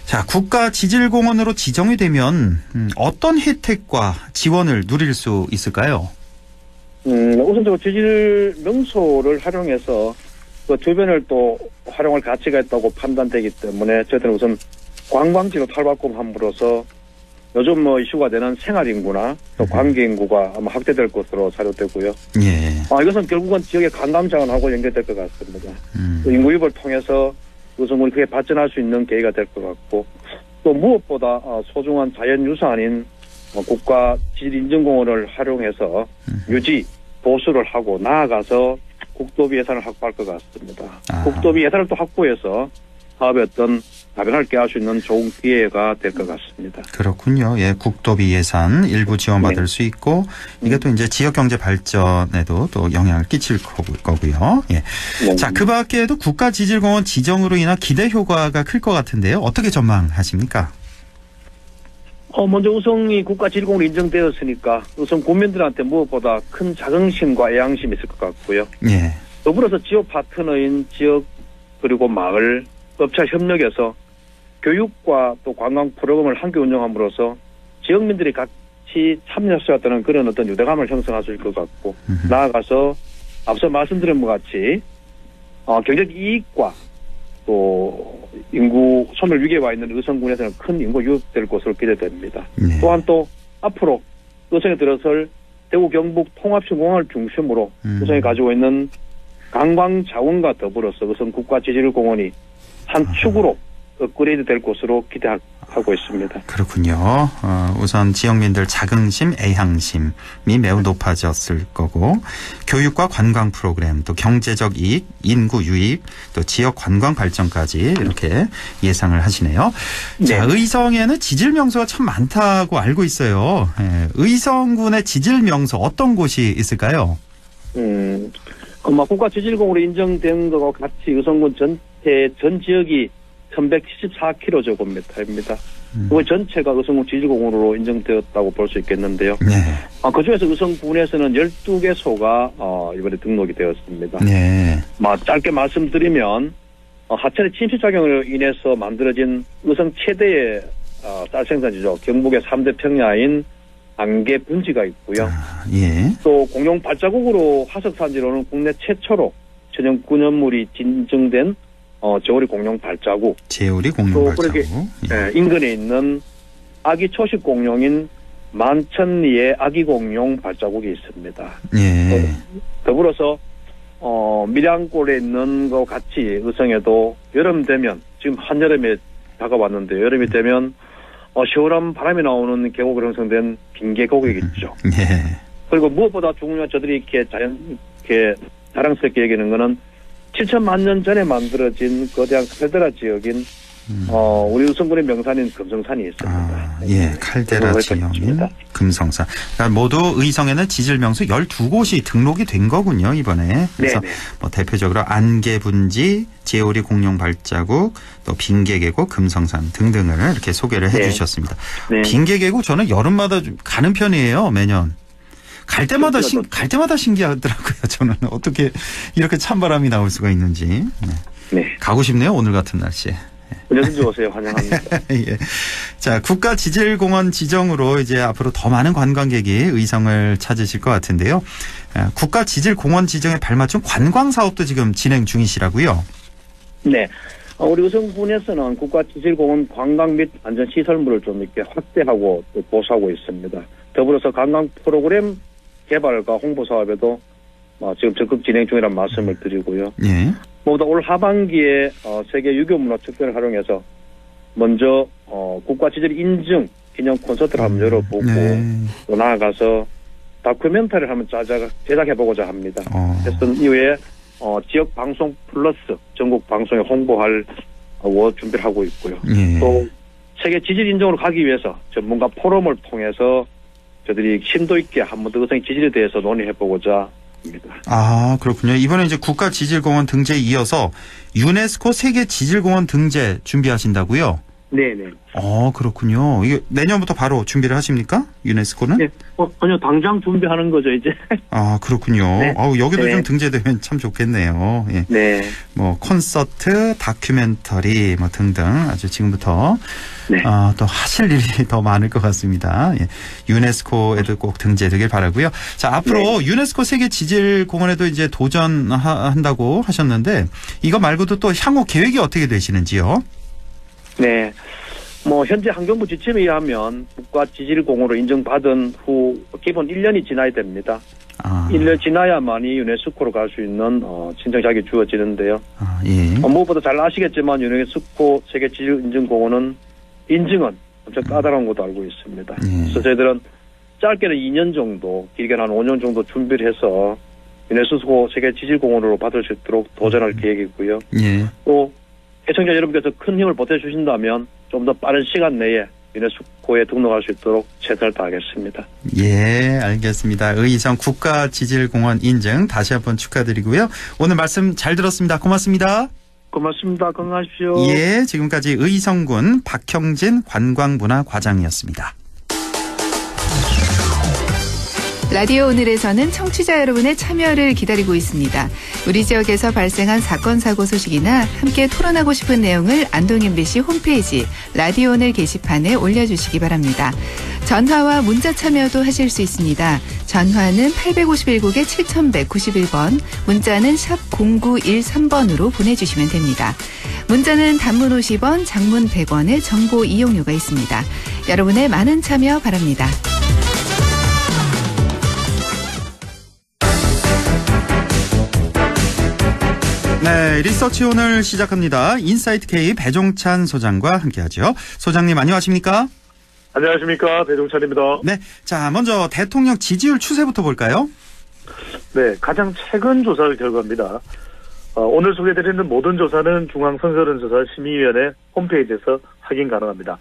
Speaker 2: 자, 국가지질공원으로 지정이 되면, 어떤 혜택과 지원을 누릴 수 있을까요?
Speaker 13: 우선적으로 지질 명소를 활용해서 그 주변을 또 활용할 가치가 있다고 판단되기 때문에 저희들은 우선 관광지로 탈바꿈함으로써 요즘 이슈가 되는 생활인구나 또 관계인구가 아마 확대될 것으로 사료되고요. 이것은 결국은 지역의 관광 자원하고 연결될 것 같습니다. 또 인구 유입을 통해서 우선군이 크게 발전할 수 있는 계기가 될 것 같고 또 무엇보다 소중한 자연유산인 국가 지질인증공원을 활용해서 유지, 보수를 하고 나아가서 국도비 예산을 확보할 것 같습니다. 국도비 예산을 또 확보해서 사업에 어떤 가변을 깨할 수 있는 좋은 기회가 될 것 같습니다.
Speaker 2: 그렇군요. 예, 국도비 예산 일부 지원받을 수 있고 이게 또 이제 지역 경제 발전에도 또 영향을 끼칠 거고요. 예. 자, 그 밖에도 국가지질공원 지정으로 인한 기대 효과가 클 것 같은데요. 어떻게 전망하십니까?
Speaker 13: 먼저 의성이 국가지질공원으로 인정되었으니까 의성 국민들한테 무엇보다 큰 자긍심과 애양심이 있을 것 같고요. 더불어서 지역 파트너인 지역 그리고 마을, 업체 협력해서 교육과 또 관광 프로그램을 함께 운영함으로써 지역민들이 같이 참여할 수 있다는 그런 어떤 유대감을 형성할 수 있을 것 같고 나아가서 앞서 말씀드린 것 같이 경제적 이익과 또 인구 소멸 위기에 와 있는 의성군에서는 큰 인구 유입될 것으로 기대됩니다. 또한 또 앞으로 의성에 들어설 대구 경북 통합시공항을 중심으로 의성이 가지고 있는 관광 자원과 더불어서 의성 국가지질공원이 한 축으로 업그레이드 될 것으로 기대하고 있습니다.
Speaker 2: 그렇군요. 우선 지역민들 자긍심, 애향심이 매우 높아졌을 거고 교육과 관광 프로그램, 또 경제적 이익, 인구 유입, 또 지역 관광 발전까지 이렇게 예상을 하시네요. 자, 의성에는 지질 명소가 참 많다고 알고 있어요. 의성군의 지질 명소 어떤 곳이 있을까요?
Speaker 13: 국가지질공원으로 인정된 것과 같이 의성군 전 지역이 1174km제곱미터입니다. 그 전체가 의성군 지질공원으로 인정되었다고 볼 수 있겠는데요. 그중에서 의성군에서는 12개소가 이번에 등록이 되었습니다. 짧게 말씀드리면 하천의 침수작용으로 인해서 만들어진 의성 최대의 쌀 생산지죠. 경북의 3대 평야인 안개 분지가 있고요. 또 공룡 발자국으로 화석산지로는 국내 최초로 천연 구연물이 진정된 저오리 공룡 발자국.
Speaker 2: 제오리 공룡 발자국.
Speaker 13: 인근에 있는 아기 초식 공룡인 만천리의 아기 공룡 발자국이 있습니다. 더불어서 밀양골에 있는 것과 같이 의성에도 여름 되면 지금 한여름에 다가왔는데 여름이 되면 시원한 바람이 나오는 계곡으로 형성된 빙계곡이겠죠.
Speaker 2: 예.
Speaker 13: 그리고 무엇보다 중요한 저들이 이렇게 자랑스럽게 여기는 거는 7천만 년 전에 만들어진 거대한 칼데라 지역인 우리 의성군의 명산인 금성산이 있습니다.
Speaker 2: 예, 칼데라 지역인 금성산. 그러니까 모두 의성에는 지질명소 12곳이 등록이 된 거군요, 이번에. 그래서 뭐 대표적으로 안개분지, 제오리 공룡 발자국, 또 빙계계곡, 금성산 등등을 이렇게 소개를 해 주셨습니다.
Speaker 13: 네.
Speaker 2: 빙계계곡 저는 여름마다 좀 가는 편이에요, 매년. 갈 때마다 신기하더라고요. 저는 어떻게 이렇게 찬바람이 나올 수가 있는지.
Speaker 13: 네.
Speaker 2: 가고 싶네요, 오늘 같은 날씨에.
Speaker 13: 언제든지 오세요. 환영합니다.
Speaker 2: 예. 자, 국가지질공원 지정으로 이제 앞으로 더 많은 관광객이 의성을 찾으실 것 같은데요. 국가지질공원 지정에 발맞춘 관광 사업도 지금 진행 중이시라고요.
Speaker 13: 네. 우리 의성군에서는 국가지질공원 관광 및 안전시설물을 좀 이렇게 확대하고 또 보수하고 있습니다. 더불어서 관광 프로그램 개발과 홍보 사업에도 지금 적극 진행 중이라는 말씀을 드리고요.
Speaker 2: 예.
Speaker 13: 모두 올 하반기에 세계 유교문화 특별을 활용해서 먼저 국가지질 인증 기념 콘서트를 한번 열어보고 또 나아가서 다큐멘터리를 한번 제작해보고자 합니다. 그래서 이후에 지역 방송 플러스 전국 방송에 홍보할 준비를 하고 있고요. 또 세계 지질 인증으로 가기 위해서 전문가 포럼을 통해서 저들이 심도 있게 한 번 더 의성 지질에 대해서 논의해보고자 합니다.
Speaker 2: 아, 그렇군요. 이번에 이제 국가지질공원 등재에 이어서 유네스코 세계지질공원 등재 준비하신다고요?
Speaker 13: 네네.
Speaker 2: 그렇군요. 이게 내년부터 바로 준비를 하십니까? 유네스코는?
Speaker 13: 네. 아니요, 당장 준비하는 거죠, 이제.
Speaker 2: 아, 그렇군요.
Speaker 13: 네.
Speaker 2: 여기도
Speaker 13: 네.
Speaker 2: 좀 등재되면 참 좋겠네요. 예.
Speaker 13: 네.
Speaker 2: 뭐 콘서트, 다큐멘터리 뭐 등등 아주 지금부터 또 하실 일이 더 많을 것 같습니다. 예. 유네스코에도 꼭 등재되길 바라고요. 자, 앞으로 유네스코 세계지질공원에도 이제 도전한다고 하셨는데 이거 말고도 또 향후 계획이 어떻게 되시는지요?
Speaker 13: 네. 현재 환경부 지침에 의하면 국가지질공원으로 인정받은 후 기본 1년이 지나야 됩니다. 1년 지나야만이 유네스코로 갈 수 있는 신청 자격이 주어지는데요.
Speaker 2: 예.
Speaker 13: 무엇보다 잘 아시겠지만 유네스코 세계지질인증공원은 인증은 엄청 까다로운 것도 알고 있습니다. 그래서 저희들은 짧게는 2년 정도, 길게는 한 5년 정도 준비를 해서 유네스코 세계지질공원으로 받을 수 있도록 도전할 계획이고요.
Speaker 2: 예.
Speaker 13: 또 애청자 여러분께서 큰 힘을 보태주신다면 좀 더 빠른 시간 내에 유네스코에 등록할 수 있도록 최선을 다하겠습니다.
Speaker 2: 예, 알겠습니다. 의성 국가지질공원 인증 다시 한번 축하드리고요. 오늘 말씀 잘 들었습니다. 고맙습니다.
Speaker 13: 고맙습니다. 건강하십시오.
Speaker 2: 예, 지금까지 의성군 박형진 관광문화과장이었습니다.
Speaker 11: 라디오 오늘에서는 청취자 여러분의 참여를 기다리고 있습니다. 우리 지역에서 발생한 사건 사고 소식이나 함께 토론하고 싶은 내용을 안동 MBC 홈페이지 라디오 오늘 게시판에 올려주시기 바랍니다. 전화와 문자 참여도 하실 수 있습니다. 전화는 851국에 7191번, 문자는 샵 0913번으로 보내주시면 됩니다. 문자는 단문 50원, 장문 100원의 정보 이용료가 있습니다. 여러분의 많은 참여 바랍니다.
Speaker 2: 네, 리서치 오늘 시작합니다. 인사이트 K 배종찬 소장과 함께하죠. 소장님 안녕하십니까?
Speaker 14: 안녕하십니까, 배종찬입니다.
Speaker 2: 네, 자 먼저 대통령 지지율 추세부터 볼까요?
Speaker 14: 네, 가장 최근 조사 결과입니다. 오늘 소개드리는 모든 조사는 중앙선거론조사 심의위원회 홈페이지에서 확인 가능합니다.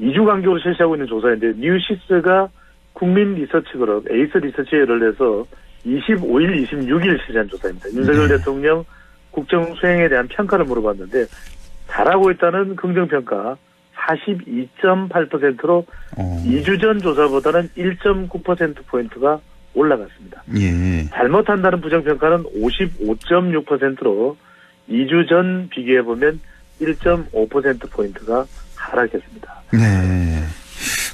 Speaker 14: 2주 간격으로 실시하고 있는 조사인데 뉴시스가 국민 리서치 그룹 에이스 리서치에 연결해서 25일, 26일 실시한 조사입니다. 윤석열 대통령 국정 수행에 대한 평가를 물어봤는데 잘하고 있다는 긍정평가 42.8%로 2주 전 조사보다는 1.9%포인트가 올라갔습니다.
Speaker 2: 예.
Speaker 14: 잘못한다는 부정평가는 55.6%로 2주 전 비교해보면 1.5%포인트가 하락했습니다.
Speaker 2: 네.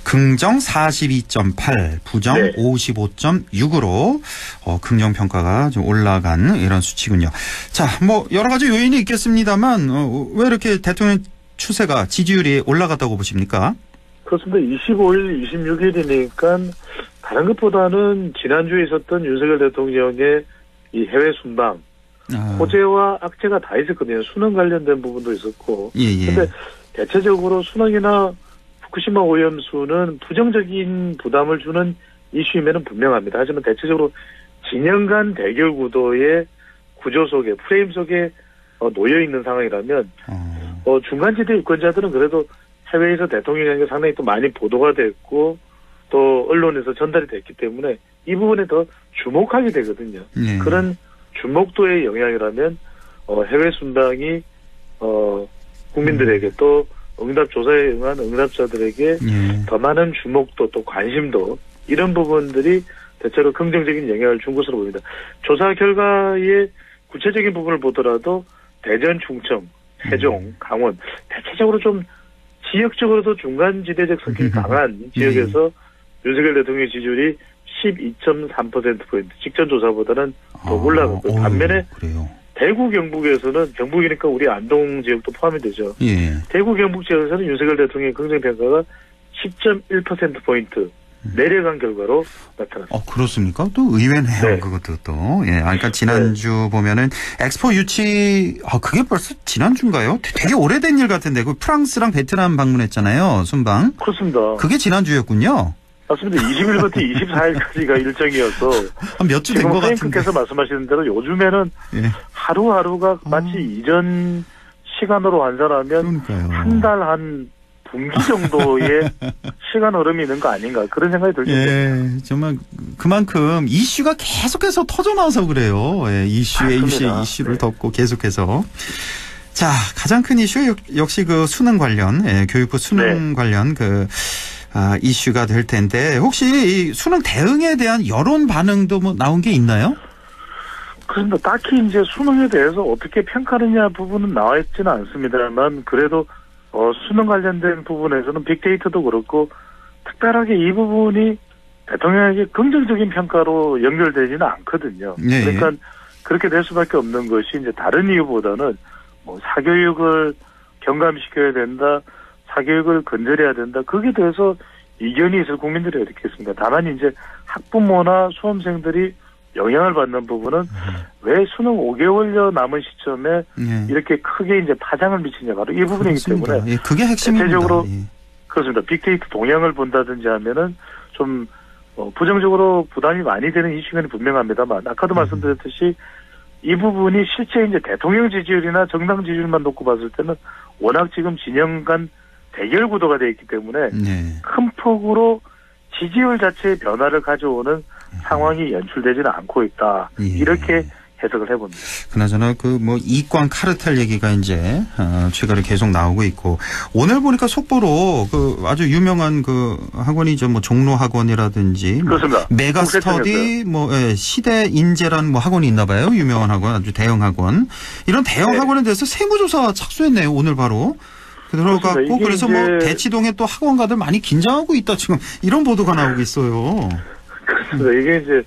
Speaker 2: 긍정 42.8, 부정 55.6으로 긍정 평가가 좀 올라간 이런 수치군요. 자, 뭐 여러 가지 요인이 있겠습니다만 왜 이렇게 대통령 추세가 지지율이 올라갔다고 보십니까?
Speaker 14: 그렇습니다. 25일, 26일이니까 다른 것보다는 지난주에 있었던 윤석열 대통령의 이 해외 순방 호재와 악재가 다 있었거든요. 수능 관련된 부분도 있었고. 근데 대체적으로 수능이나 후쿠시마 오염수는 부정적인 부담을 주는 이슈임에는 분명합니다. 하지만 대체적으로 진영 간 대결 구도의 구조 속에 프레임 속에 놓여 있는 상황이라면 중간지대 유권자들은 그래도 해외에서 대통령이 게 상당히 또 많이 보도가 됐고 또 언론에서 전달이 됐기 때문에 이 부분에 더 주목하게 되거든요. 그런 주목도의 영향이라면 해외 순방이 국민들에게 또 응답 조사에 응한 응답자들에게 더 많은 주목도 또 관심도 이런 부분들이 대체로 긍정적인 영향을 준 것으로 보입니다. 조사 결과의 구체적인 부분을 보더라도 대전, 충청, 세종, 강원 대체적으로 좀 지역적으로도 중간지대적 성격이 강한 지역에서 윤석열 대통령의 지지율이 12.3%포인트 직전 조사보다는 더 올라갔고 반면에 대구 경북에서는 경북이니까 우리 안동 지역도 포함이 되죠. 대구 경북 지역에서는 윤석열 대통령의 긍정평가가 10.1%포인트 내려간 결과로 나타났습니다.
Speaker 2: 그렇습니까? 또 의외네요. 그것도 또. 그러니까 지난주 보면은 엑스포 유치, 그게 벌써 지난주인가요? 되게 오래된 일 같은데, 그 프랑스랑 베트남 방문했잖아요, 순방.
Speaker 14: 그렇습니다.
Speaker 2: 그게 지난주였군요.
Speaker 14: 맞습니다. 20일부터 24일까지가 일정이어서.
Speaker 2: 몇 주 된 것 같은데.
Speaker 14: 프랭크께서 말씀하시는 대로 요즘에는 하루하루가 마치 이전 시간으로 환산하면 한 달 한 분기 정도의 시간 흐름이 있는 거 아닌가 그런 생각이 들죠.
Speaker 2: 정말 그만큼 이슈가 계속해서 터져나와서 그래요. 이슈에 이슈를 덮고 계속해서. 자, 가장 큰 이슈 역시 그 수능 관련, 교육부 수능 관련 이슈가 될 텐데 혹시 이 수능 대응에 대한 여론 반응도 뭐 나온 게 있나요?
Speaker 14: 그런데 딱히 이제 수능에 대해서 어떻게 평가하느냐 부분은 나와 있지는 않습니다만 그래도 수능 관련된 부분에서는 빅데이터도 그렇고 특별하게 이 부분이 대통령에게 긍정적인 평가로 연결되지는 않거든요. 그러니까 그렇게 될 수밖에 없는 것이 이제 다른 이유보다는 뭐 사교육을 경감시켜야 된다, 사교육을 건드려야 된다. 거기에 대해서 이견이 있을 국민들이 어떻게 했습니까? 다만 이제 학부모나 수험생들이 영향을 받는 부분은 왜 수능 5개월여 남은 시점에 이렇게 크게 이제 파장을 미치냐 바로 이 부분이기 때문에
Speaker 2: 그게 핵심입니다.
Speaker 14: 대체적으로 그렇습니다. 빅데이터 동향을 본다든지 하면은 좀 부정적으로 부담이 많이 되는 이슈는 분명합니다만 아까도 말씀드렸듯이 이 부분이 실제 이제 대통령 지지율이나 정당 지지율만 놓고 봤을 때는 워낙 지금 진영 간 대결 구도가 되어 있기 때문에 큰 폭으로 지지율 자체의 변화를 가져오는 상황이 연출되지는 않고 있다. 이렇게 해석을 해봅니다.
Speaker 2: 그나저나 그 뭐 이권 카르텔 얘기가 이제 최근에 계속 나오고 있고 오늘 보니까 속보로 그 아주 유명한 그 학원이죠. 뭐 종로 학원이라든지
Speaker 14: 그렇습니다.
Speaker 2: 메가스터디 뭐 시대 인재라는 뭐 학원이 있나 봐요. 유명한 학원, 아주 대형 학원. 이런 대형 학원에 대해서 세무조사 착수했네요. 오늘 바로. 들어갔고 그래서 뭐 대치동에 또 학원가들 많이 긴장하고 있다 지금 이런 보도가 나오고 있어요.
Speaker 14: 그렇습니다. 이게 이제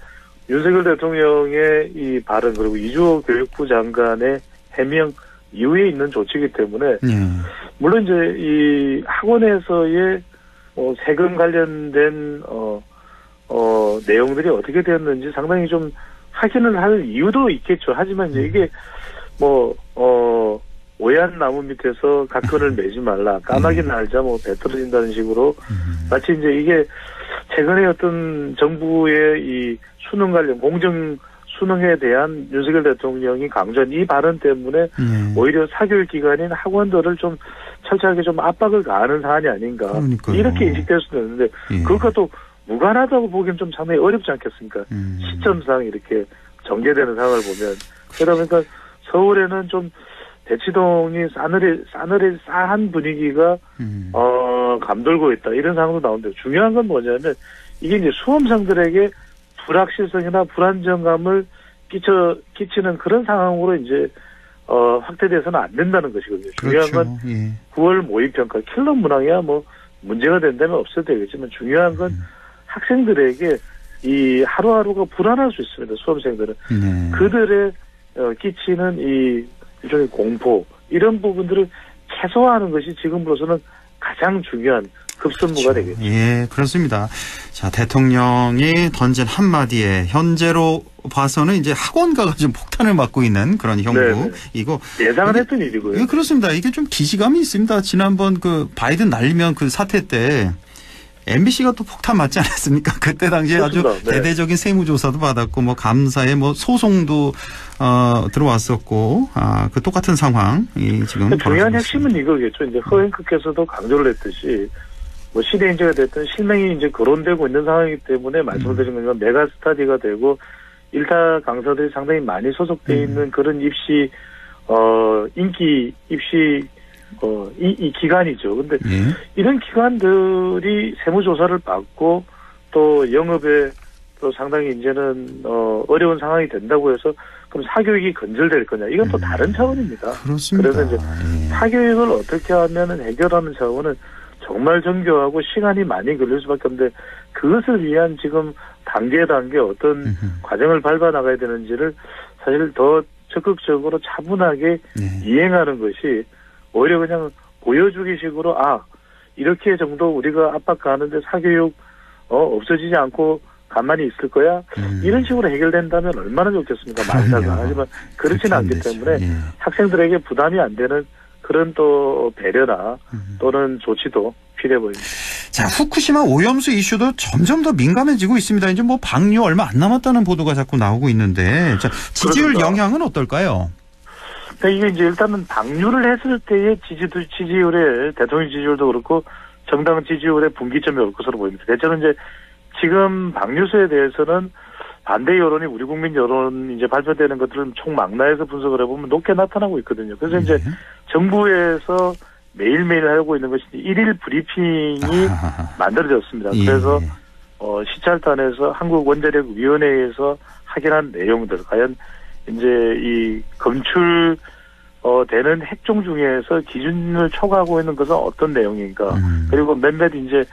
Speaker 14: 윤석열 대통령의 이 발언 그리고 이주호 교육부 장관의 해명 이후에 있는 조치이기 때문에 물론 이제 이 학원에서의 세금 관련된 내용들이 어떻게 되었는지 상당히 좀 확인을 할 이유도 있겠죠. 하지만 이제 이게 오얏 나무 밑에서 각근을 매지 말라. 까마귀 날자 뭐 배 떨어진다는 식으로 마치 이제 이게 최근에 어떤 정부의 이 수능 관련 공정 수능에 대한 윤석열 대통령이 강조한 이 발언 때문에 오히려 사교육 기관인 학원들을 좀 철저하게 좀 압박을 가하는 사안이 아닌가. 그러니까요. 이렇게 인식될 수도 있는데 그것과 또 무관하다고 보기엔 좀 상당히 어렵지 않겠습니까? 시점상 이렇게 전개되는 상황을 보면. 그러니까 서울에는 좀 대치동이 싸한 분위기가 감돌고 있다 이런 상황도 나오는데 중요한 건 뭐냐면 이게 이제 수험생들에게 불확실성이나 불안정감을 끼치는 그런 상황으로 이제 확대돼서는 안 된다는 것이거든요. 중요한 건 9월 모의평가 킬러 문항이야 뭐 문제가 된다면 없어도 되겠지만 중요한 건 학생들에게 이 하루하루가 불안할 수 있습니다. 수험생들은 그들의 끼치는 이 일종의 공포 이런 부분들을 최소화하는 것이 지금으로서는 가장 가장 중요한 급선무가 되겠죠.
Speaker 2: 예, 그렇습니다. 자, 대통령이 던진 한마디에 현재로 봐서는 이제 학원가가 좀 폭탄을 맞고 있는 그런 형국이고.
Speaker 14: 예상은 했던 일이고요.
Speaker 2: 예, 그렇습니다. 이게 좀 기시감이 있습니다. 지난번 그 바이든 날리면 그 사태 때 MBC가 또 폭탄 맞지 않았습니까? 그때 당시에 그렇습니다. 아주 대대적인 세무조사도 받았고, 뭐 감사에 뭐 소송도 들어왔었고, 그 똑같은 상황이 지금
Speaker 14: 중요한 핵심은 이거겠죠. 이제 허행크께서도 강조를 했듯이 뭐 시대 인재가 됐든 실명이 이제 거론되고 있는 상황이기 때문에 말씀드린 건 메가 스타디가 되고 일타 강사들이 상당히 많이 소속돼 있는 그런 입시 인기 입시 이 기관이죠. 근데 이런 기관들이 세무조사를 받고 또 영업에 또 상당히 이제는 어려운 상황이 된다고 해서 그럼 사교육이 건절될 거냐? 이건 또 다른 차원입니다.
Speaker 2: 그렇습니다.
Speaker 14: 그래서 이제 사교육을 어떻게 하면은 해결하는 차원은 정말 정교하고 시간이 많이 걸릴 수밖에 없는데 그것을 위한 지금 단계 어떤 과정을 밟아 나가야 되는지를 사실 더 적극적으로 차분하게 이행하는 것이 오히려 그냥 보여주기식으로 이렇게 정도 우리가 압박하는데 사교육 없어지지 않고 가만히 있을 거야? 이런 식으로 해결된다면 얼마나 좋겠습니까? 만사가. 하지만 그렇지는 않기 때문에 학생들에게 부담이 안 되는 그런 또 배려나 또는 조치도 필요해 보입니다.
Speaker 2: 자, 후쿠시마 오염수 이슈도 점점 더 민감해지고 있습니다. 이제 뭐 방류 얼마 안 남았다는 보도가 자꾸 나오고 있는데, 자, 지지율 그렇습니다. 영향은 어떨까요?
Speaker 14: 이게 이제 일단은 방류를 했을 때의 지지율에 대통령 지지율도 그렇고 정당 지지율의 분기점이 올 것으로 보입니다. 대체로 이제 지금 방류수에 대해서는 반대 여론이 우리 국민 여론 이제 발표되는 것들을 총망라해서 분석을 해보면 높게 나타나고 있거든요. 그래서 이제 정부에서 매일매일 하고 있는 것이 1일 브리핑이 만들어졌습니다. 그래서 시찰단에서 한국원자력위원회에서 확인한 내용들, 과연 이제 이 검출 되는 핵종 중에서 기준을 초과하고 있는 것은 어떤 내용인가? 그리고 몇몇 이제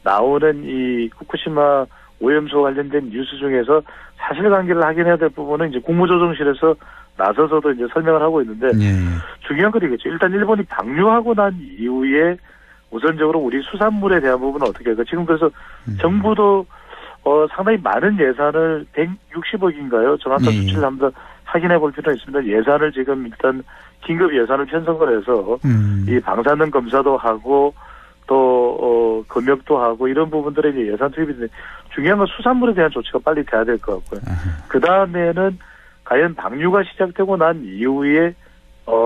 Speaker 14: 나오는 이 후쿠시마 오염수 관련된 뉴스 중에서 사실관계를 확인해야 될 부분은 이제 국무조정실에서 나서서도 이제 설명을 하고 있는데 중요한 건 이겠죠. 일단 일본이 방류하고 난 이후에 우선적으로 우리 수산물에 대한 부분은 어떻게 할까? 지금 그래서 정부도 상당히 많은 예산을 160억인가요? 정확한 수치를 한번 확인해 볼 필요가 있습니다. 예산을 지금 일단 긴급 예산을 편성을 해서 이 방사능 검사도 하고 또 검역도 하고 이런 부분들에 이제 예산 투입이 되는데 중요한 건 수산물에 대한 조치가 빨리 돼야 될 것 같고요. 그 다음에는 과연 방류가 시작되고 난 이후에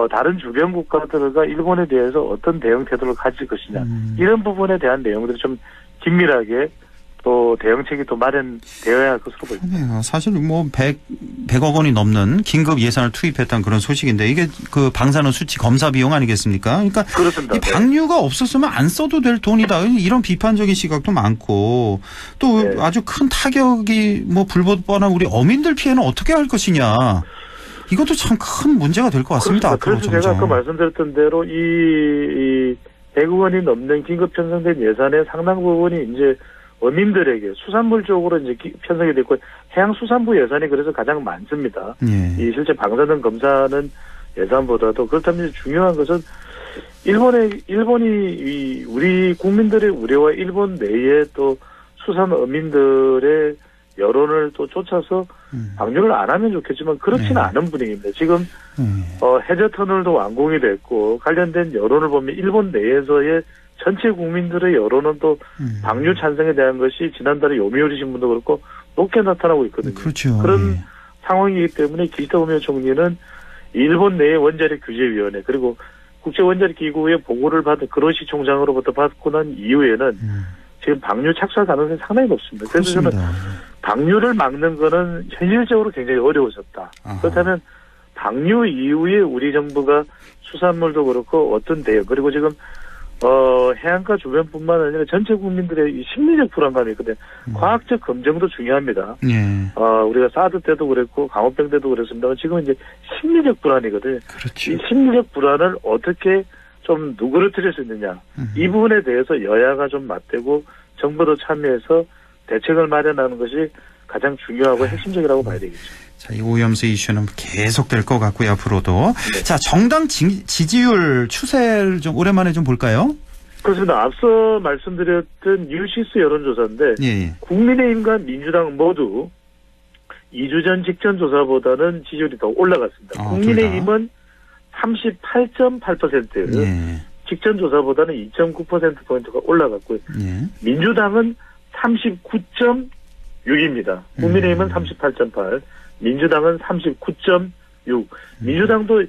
Speaker 14: 다른 주변 국가들과 일본에 대해서 어떤 대응 태도를 가질 것이냐 이런 부분에 대한 내용들이 좀 긴밀하게 또 대응책이 또 마련되어야 할 것으로 보입니다.
Speaker 2: 사실 뭐 100억 원이 넘는 긴급 예산을 투입했다는 그런 소식인데 이게 그 방사능 수치 검사 비용 아니겠습니까? 그러니까
Speaker 14: 그렇습니다.
Speaker 2: 이 방류가 없었으면 안 써도 될 돈이다. 이런 비판적인 시각도 많고 또 아주 큰 타격이 뭐 불보듯 뻔한 우리 어민들 피해는 어떻게 할 것이냐. 이것도 참 큰 문제가 될 것 같습니다.
Speaker 14: 그래서 제가 아까 말씀드렸던 대로 이 100억 원이 넘는 긴급 편성된 예산의 상당 부분이 이제 어민들에게 수산물 쪽으로 이제 편성이 됐고 해양수산부 예산이 그래서 가장 많습니다. 이 실제 방사능 검사는 예산보다도 그렇다면 중요한 것은 일본이 우리 국민들의 우려와 일본 내에 또 수산 어민들의 여론을 또 쫓아서 방류를 안 하면 좋겠지만 그렇지는 않은 분위기입니다. 지금 해저 터널도 완공이 됐고 관련된 여론을 보면 일본 내에서의 전체 국민들의 여론은 또 방류 찬성에 대한 것이 지난달에 요미우리 신문도 그렇고 높게 나타나고 있거든요.
Speaker 2: 그렇죠.
Speaker 14: 그런 상황이기 때문에 기시다 후미오 총리는 일본 내의 원자력 규제위원회 그리고 국제원자력기구의 보고를 받은 그로시 총장으로부터 받고 난 이후에는 지금 방류 착수할 가능성이 상당히 높습니다. 그래서 저는 방류를 막는 거는 현실적으로 굉장히 어려워졌다. 그렇다면 방류 이후에 우리 정부가 수산물도 그렇고 어떤 대응 그리고 지금 해안가 주변뿐만 아니라 전체 국민들의 이 심리적 불안감이 있거든요. 과학적 검증도 중요합니다. 우리가 사드 때도 그랬고 강호병 때도 그랬습니다만 지금은 이제 심리적 불안이거든요.
Speaker 2: 그렇죠.
Speaker 14: 이 심리적 불안을 어떻게 좀 누그러뜨릴 수 있느냐. 이 부분에 대해서 여야가 좀 맞대고 정부도 참여해서 대책을 마련하는 것이 가장 중요하고 핵심적이라고 봐야 되겠죠.
Speaker 2: 자, 이 오염수 이슈는 계속될 것 같고요, 앞으로도. 자, 정당 지지율 추세를 좀 오랜만에 좀 볼까요?
Speaker 14: 그렇습니다. 앞서 말씀드렸던 뉴시스 여론조사인데
Speaker 2: 예.
Speaker 14: 국민의힘과 민주당 모두 2주 전 직전 조사보다는 지지율이 더 올라갔습니다. 국민의힘은 38.8%,
Speaker 2: 예.
Speaker 14: 직전 조사보다는 2.9%포인트가 올라갔고요.
Speaker 2: 예.
Speaker 14: 민주당은 39.6입니다. 국민의힘은 38.8, 민주당은 39.6. 민주당도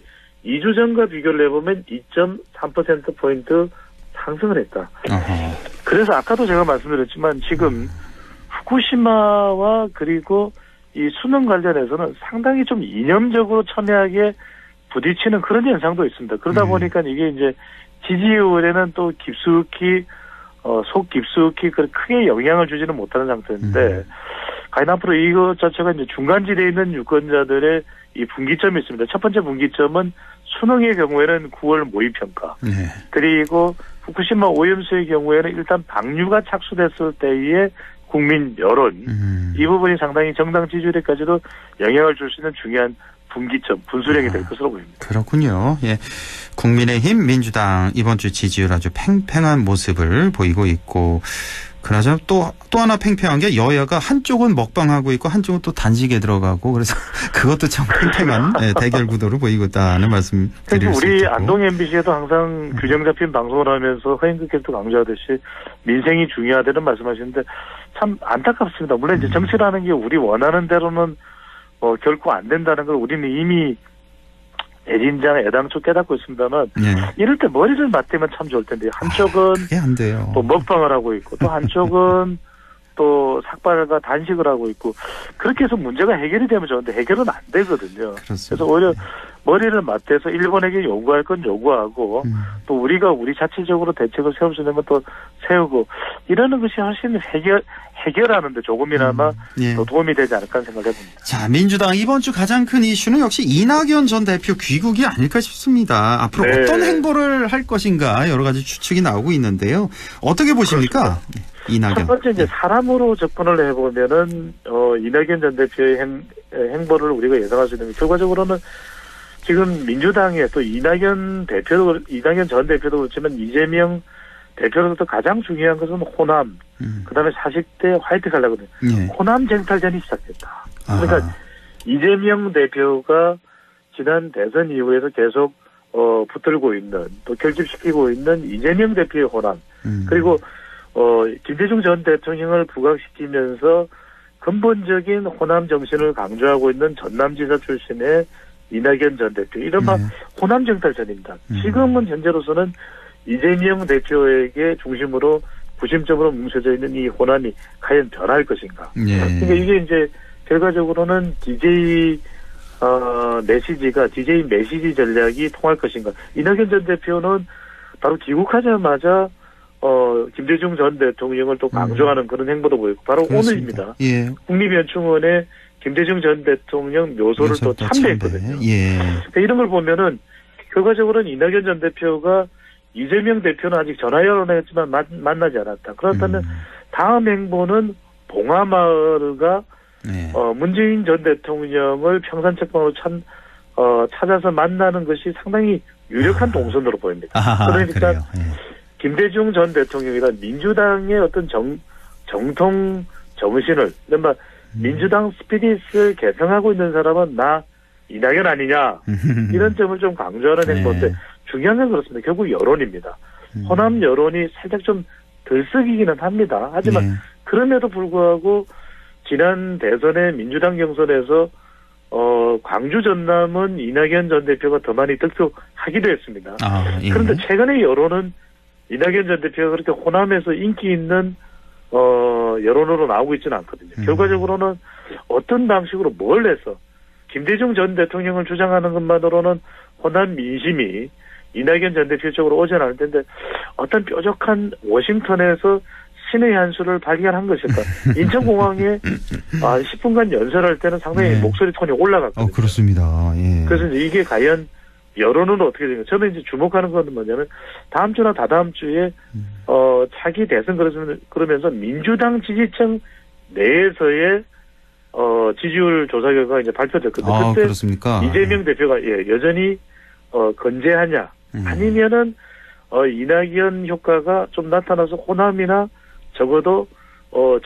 Speaker 14: 2주 전과 비교를 해보면 2.3%포인트 상승을 했다.
Speaker 2: 어허.
Speaker 14: 그래서 아까도 제가 말씀드렸지만 지금 후쿠시마와 그리고 이 수능 관련해서는 상당히 좀 이념적으로 첨예하게 부딪히는 그런 현상도 있습니다. 그러다 보니까 이게 이제 지지율에는 또 깊숙이 속 깊숙이 크게 영향을 주지는 못하는 상태인데 과연 앞으로 이것 자체가 이제 중간지대에 있는 유권자들의 이 분기점이 있습니다. 첫 번째 분기점은 수능의 경우에는 9월 모의평가.
Speaker 2: 네.
Speaker 14: 그리고 후쿠시마 오염수의 경우에는 일단 방류가 착수됐을 때의 국민 여론. 이 부분이 상당히 정당 지지율에까지도 영향을 줄 수 있는 중요한 분기점, 분수령이 될 것으로 보입니다.
Speaker 2: 그렇군요. 예. 국민의힘, 민주당 이번 주 지지율 아주 팽팽한 모습을 보이고 있고, 그나저나 또 하나 팽팽한 게 여야가 한쪽은 먹방하고 있고 한쪽은 또 단식에 들어가고, 그래서 그것도 참 팽팽한 대결 구도를 보이고 있다는 말씀 드릴 수 있고.
Speaker 14: 우리 안동 MBC에도 항상 균형 잡힌 방송을 하면서 허인극께서도 강조하듯이 민생이 중요하다는 말씀하시는데 참 안타깝습니다. 물론 이제 정치라는 게 우리 원하는 대로는 결코 안 된다는 걸 우리는 이미 애당초 깨닫고 있습니다만 이럴 때 머리를 맞대면 참 좋을 텐데 한쪽은
Speaker 2: 그게 안 돼요.
Speaker 14: 또 먹방을 하고 있고 또 한쪽은 또 삭발과 단식을 하고 있고 그렇게 해서 문제가 해결이 되면 좋은데 해결은 안 되거든요.
Speaker 2: 그렇습니다.
Speaker 14: 그래서 오히려 머리를 맞대서 일본에게 요구할 건 요구하고 또 우리가 우리 자체적으로 대책을 세울 수 있는 건 또 세우고 이러는 것이 훨씬 해결하는데 조금이나마 더 도움이 되지 않을까 생각해 봅니다.
Speaker 2: 자, 민주당 이번 주 가장 큰 이슈는 역시 이낙연 전 대표 귀국이 아닐까 싶습니다. 앞으로 어떤 행보를 할 것인가 여러 가지 추측이 나오고 있는데요. 어떻게 보십니까? 이낙연.
Speaker 14: 첫 번째 이제 사람으로 접근을 해보면은 이낙연 전 대표의 행보를 우리가 예상할 수 있는 게 결과적으로는 지금 민주당에 또 이낙연 전 대표도 그렇지만 이재명 대표로서 가장 중요한 것은 호남, 그다음에 40대 화이트 칼라거든요. 호남 쟁탈전이 시작됐다. 그러니까 이재명 대표가 지난 대선 이후에서 계속 붙들고 있는 또 결집시키고 있는 이재명 대표의 호남, 그리고 김대중 전 대통령을 부각시키면서 근본적인 호남 정신을 강조하고 있는 전남지사 출신의 이낙연 전 대표, 이른바 호남 쟁탈전입니다. 지금은 현재로서는 이재명 대표에게 중심으로 구심점으로 뭉쳐져 있는 이 호남이 과연 변할 것인가. 그러니까 이게 이제 결과적으로는 DJ 메시지 전략이 통할 것인가. 이낙연 전 대표는 바로 귀국하자마자 김대중 전 대통령을 또 강조하는 그런 행보도 보이고 바로
Speaker 2: 그렇습니다.
Speaker 14: 오늘입니다.
Speaker 2: 예.
Speaker 14: 국립연충원에 김대중 전 대통령 묘소를 또 참배했거든요. 그러니까 이런 걸 보면은 결과적으로는 이낙연 전 대표가 이재명 대표는 아직 전화연락을 했지만 만나지 않았다. 그렇다면 다음 행보는 봉하마을가 문재인 전 대통령을 평산책방으로 찾아서 만나는 것이 상당히 유력한 동선으로 보입니다. 그러니까 김대중 전 대통령이란 민주당의 어떤 정통 정신을, 그러니까 민주당 스피릿을 개성하고 있는 사람은 나 이낙연 아니냐 이런 점을 좀 강조하는 행보인데 중요한 건 그렇습니다. 결국 여론입니다. 호남 여론이 살짝 좀 들썩이기는 합니다. 하지만 그럼에도 불구하고 지난 대선의 민주당 경선에서 광주 전남은 이낙연 전 대표가 더 많이 득표하기도 했습니다. 그런데 최근의 여론은 이낙연 전 대표가 그렇게 호남에서 인기 있는 여론으로 나오고 있지는 않거든요. 결과적으로는 어떤 방식으로 뭘 해서 김대중 전 대통령을 주장하는 것만으로는 호남 민심이 이낙연 전 대표 쪽으로 오지 않을 텐데 어떤 뾰족한 워싱턴에서 신의 한 수를 발견한 것일까. 인천공항에 10분간 연설할 때는 상당히 목소리 톤이 올라갔거든요.
Speaker 2: 그렇습니다. 예.
Speaker 14: 그래서 이제 이게 과연 여론은 어떻게 되는가. 저는 이제 주목하는 건 뭐냐면 다음 주나 다다음 주에 차기 대선 그러면서 민주당 지지층 내에서의 지지율 조사 결과가 이제 발표됐거든요. 그때
Speaker 2: 그렇습니까?
Speaker 14: 이재명 대표가 여전히 건재하냐 아니면은 이낙연 효과가 좀 나타나서 호남이나 적어도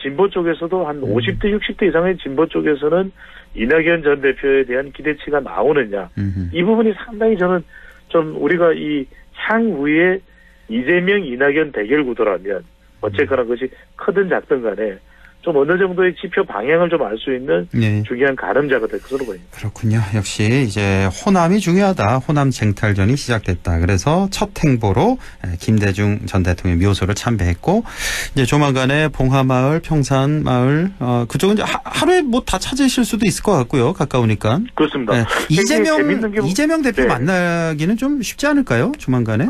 Speaker 14: 진보 쪽에서도 한 50대 60대 이상의 진보 쪽에서는 이낙연 전 대표에 대한 기대치가 나오느냐. 이 부분이 상당히 저는 좀 우리가 이 향후에 이재명 이낙연 대결 구도라면 어쨌거나 그것이 크든 작든 간에 좀 어느 정도의 지표 방향을 좀 알 수 있는 중요한 가늠자가 될 것으로 보입니다.
Speaker 2: 그렇군요. 역시 이제 호남이 중요하다. 호남 쟁탈전이 시작됐다. 그래서 첫 행보로 김대중 전 대통령 묘소를 참배했고 이제 조만간에 봉하마을, 평산마을 그쪽은 이제 하루에 뭐 다 찾으실 수도 있을 것 같고요. 가까우니까.
Speaker 14: 그렇습니다.
Speaker 2: 네. 이재명 대표 만나기는 좀 쉽지 않을까요? 조만간에?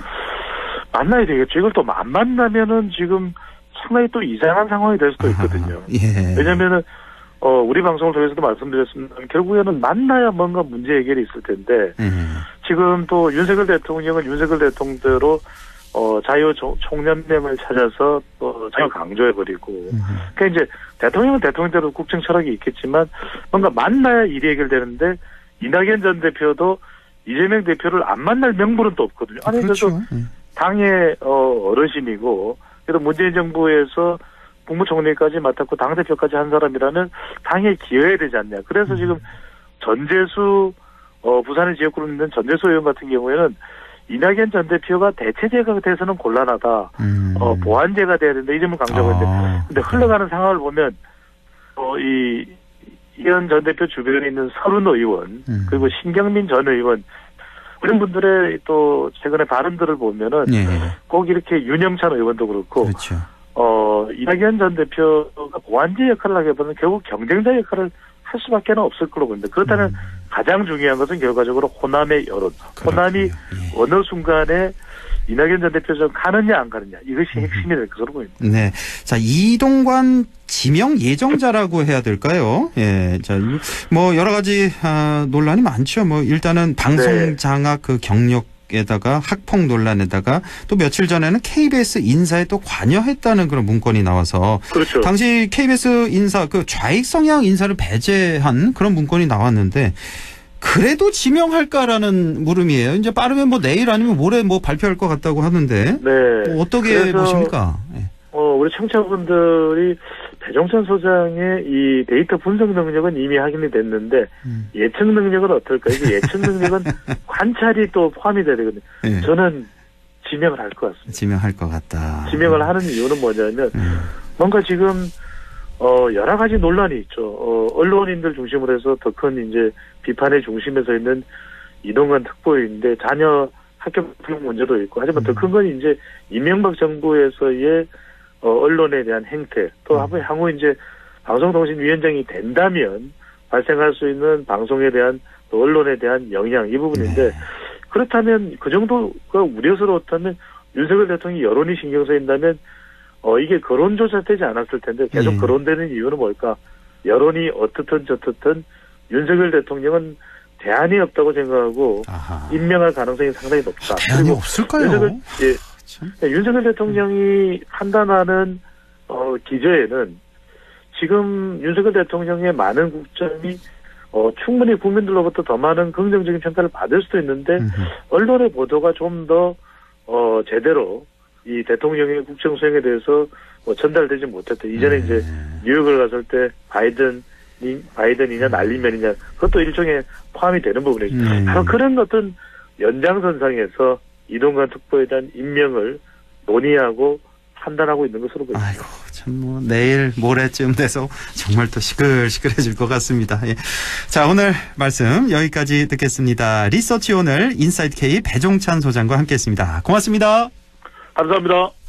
Speaker 14: 만나야 되겠죠. 이걸 또 안 만나면은 지금 상당히 또 이상한 상황이 될 수도 있거든요. 왜냐면은, 우리 방송을 통해서도 말씀드렸습니다. 결국에는 만나야 뭔가 문제 해결이 있을 텐데, 지금 또 윤석열 대통령은 윤석열 대통령대로, 자유총연맹을 찾아서 또 자유 강조해버리고, 그러니까 이제 대통령은 대통령대로 국정 철학이 있겠지만, 뭔가 만나야 일이 해결되는데, 이낙연 전 대표도 이재명 대표를 안 만날 명분은 또 없거든요. 아니, 그렇죠. 그래서 당의, 어르신이고, 그래도 문재인 정부에서 국무총리까지 맡았고 당대표까지 한 사람이라면 당에 기여해야 되지 않냐. 그래서 지금 전재수, 부산의 지역구로 있는 전재수 의원 같은 경우에는 이낙연 전 대표가 대체제가 돼서는 곤란하다. 보완제가 돼야 된다. 이 점을 강조하고 있는데, 근데 흘러가는 상황을 보면, 이현 전 대표 주변에 있는 서른 의원, 그리고 신경민 전 의원, 그런 분들의 또 최근에 발언들을 보면은 꼭 이렇게 윤영찬 의원도 그렇고
Speaker 2: 그렇죠.
Speaker 14: 이낙연 전 대표가 보완제 역할을 하기보다는 결국 경쟁자 역할을 할 수밖에 없을 거로 보입니다. 그렇다면 가장 중요한 것은 결과적으로 호남의 여론. 호남이 어느 순간에 이낙연 전 대표 좀 가느냐 안 가느냐 이것이 핵심이 될 것으로 보입니다.
Speaker 2: 네, 자 이동관 지명 예정자라고 해야 될까요? 예, 자 뭐 여러 가지 논란이 많죠. 뭐 일단은 방송 장악 그 경력에다가 학폭 논란에다가 또 며칠 전에는 KBS 인사에 또 관여했다는 그런 문건이 나와서
Speaker 14: 그렇죠.
Speaker 2: 당시 KBS 인사 그 좌익 성향 인사를 배제한 그런 문건이 나왔는데. 그래도 지명할까라는 물음이에요. 이제 빠르면 뭐 내일 아니면 모레 뭐 발표할 것 같다고 하는데. 뭐 어떻게 보십니까?
Speaker 14: 우리 청취자분들이 배종찬 소장의 이 데이터 분석 능력은 이미 확인이 됐는데 예측 능력은 어떨까? 이게 예측 능력은 관찰이 또 포함이 돼야 되거든요. 저는 지명을 할 것 같습니다.
Speaker 2: 지명할 것 같다.
Speaker 14: 지명을 하는 이유는 뭐냐면 뭔가 지금 여러 가지 논란이 있죠. 언론인들 중심으로 해서 더 큰 이제 비판의 중심에 서 있는 이동관 특보인데 자녀 학교 교육 문제도 있고 하지만 더 큰 건 이제 이명박 정부에서의 언론에 대한 행태 또 향후 이제 방송통신위원장이 된다면 발생할 수 있는 방송에 대한 또 언론에 대한 영향 이 부분인데 그렇다면 그 정도가 우려스러웠다면 윤석열 대통령이 여론이 신경 쓰인다면 이게 거론조사 되지 않았을 텐데 계속 거론되는 이유는 뭘까? 여론이 어떻든 저떻든 윤석열 대통령은 대안이 없다고 생각하고 임명할 가능성이 상당히 높다.
Speaker 2: 대안이 없을까요?
Speaker 14: 윤석열 대통령이 판단하는 기저에는 지금 윤석열 대통령의 많은 국정이 충분히 국민들로부터 더 많은 긍정적인 평가를 받을 수도 있는데 언론의 보도가 좀 더 제대로 이 대통령의 국정 수행에 대해서 전달되지 못했다. 이전에 이제 뉴욕을 갔을 때 바이든이냐 날리면이냐 그것도 일종의 포함이 되는 부분이죠. 바로 그런 어떤 연장선상에서 이동관 특보에 대한 임명을 논의하고 판단하고 있는 것으로 보입니다.
Speaker 2: 아이고 참 뭐 내일 모레쯤 돼서 정말 또 시끌시끌해질 것 같습니다. 예. 자 오늘 말씀 여기까지 듣겠습니다. 리서치 오늘 인사이트 K 배종찬 소장과 함께했습니다. 고맙습니다.
Speaker 14: 감사합니다.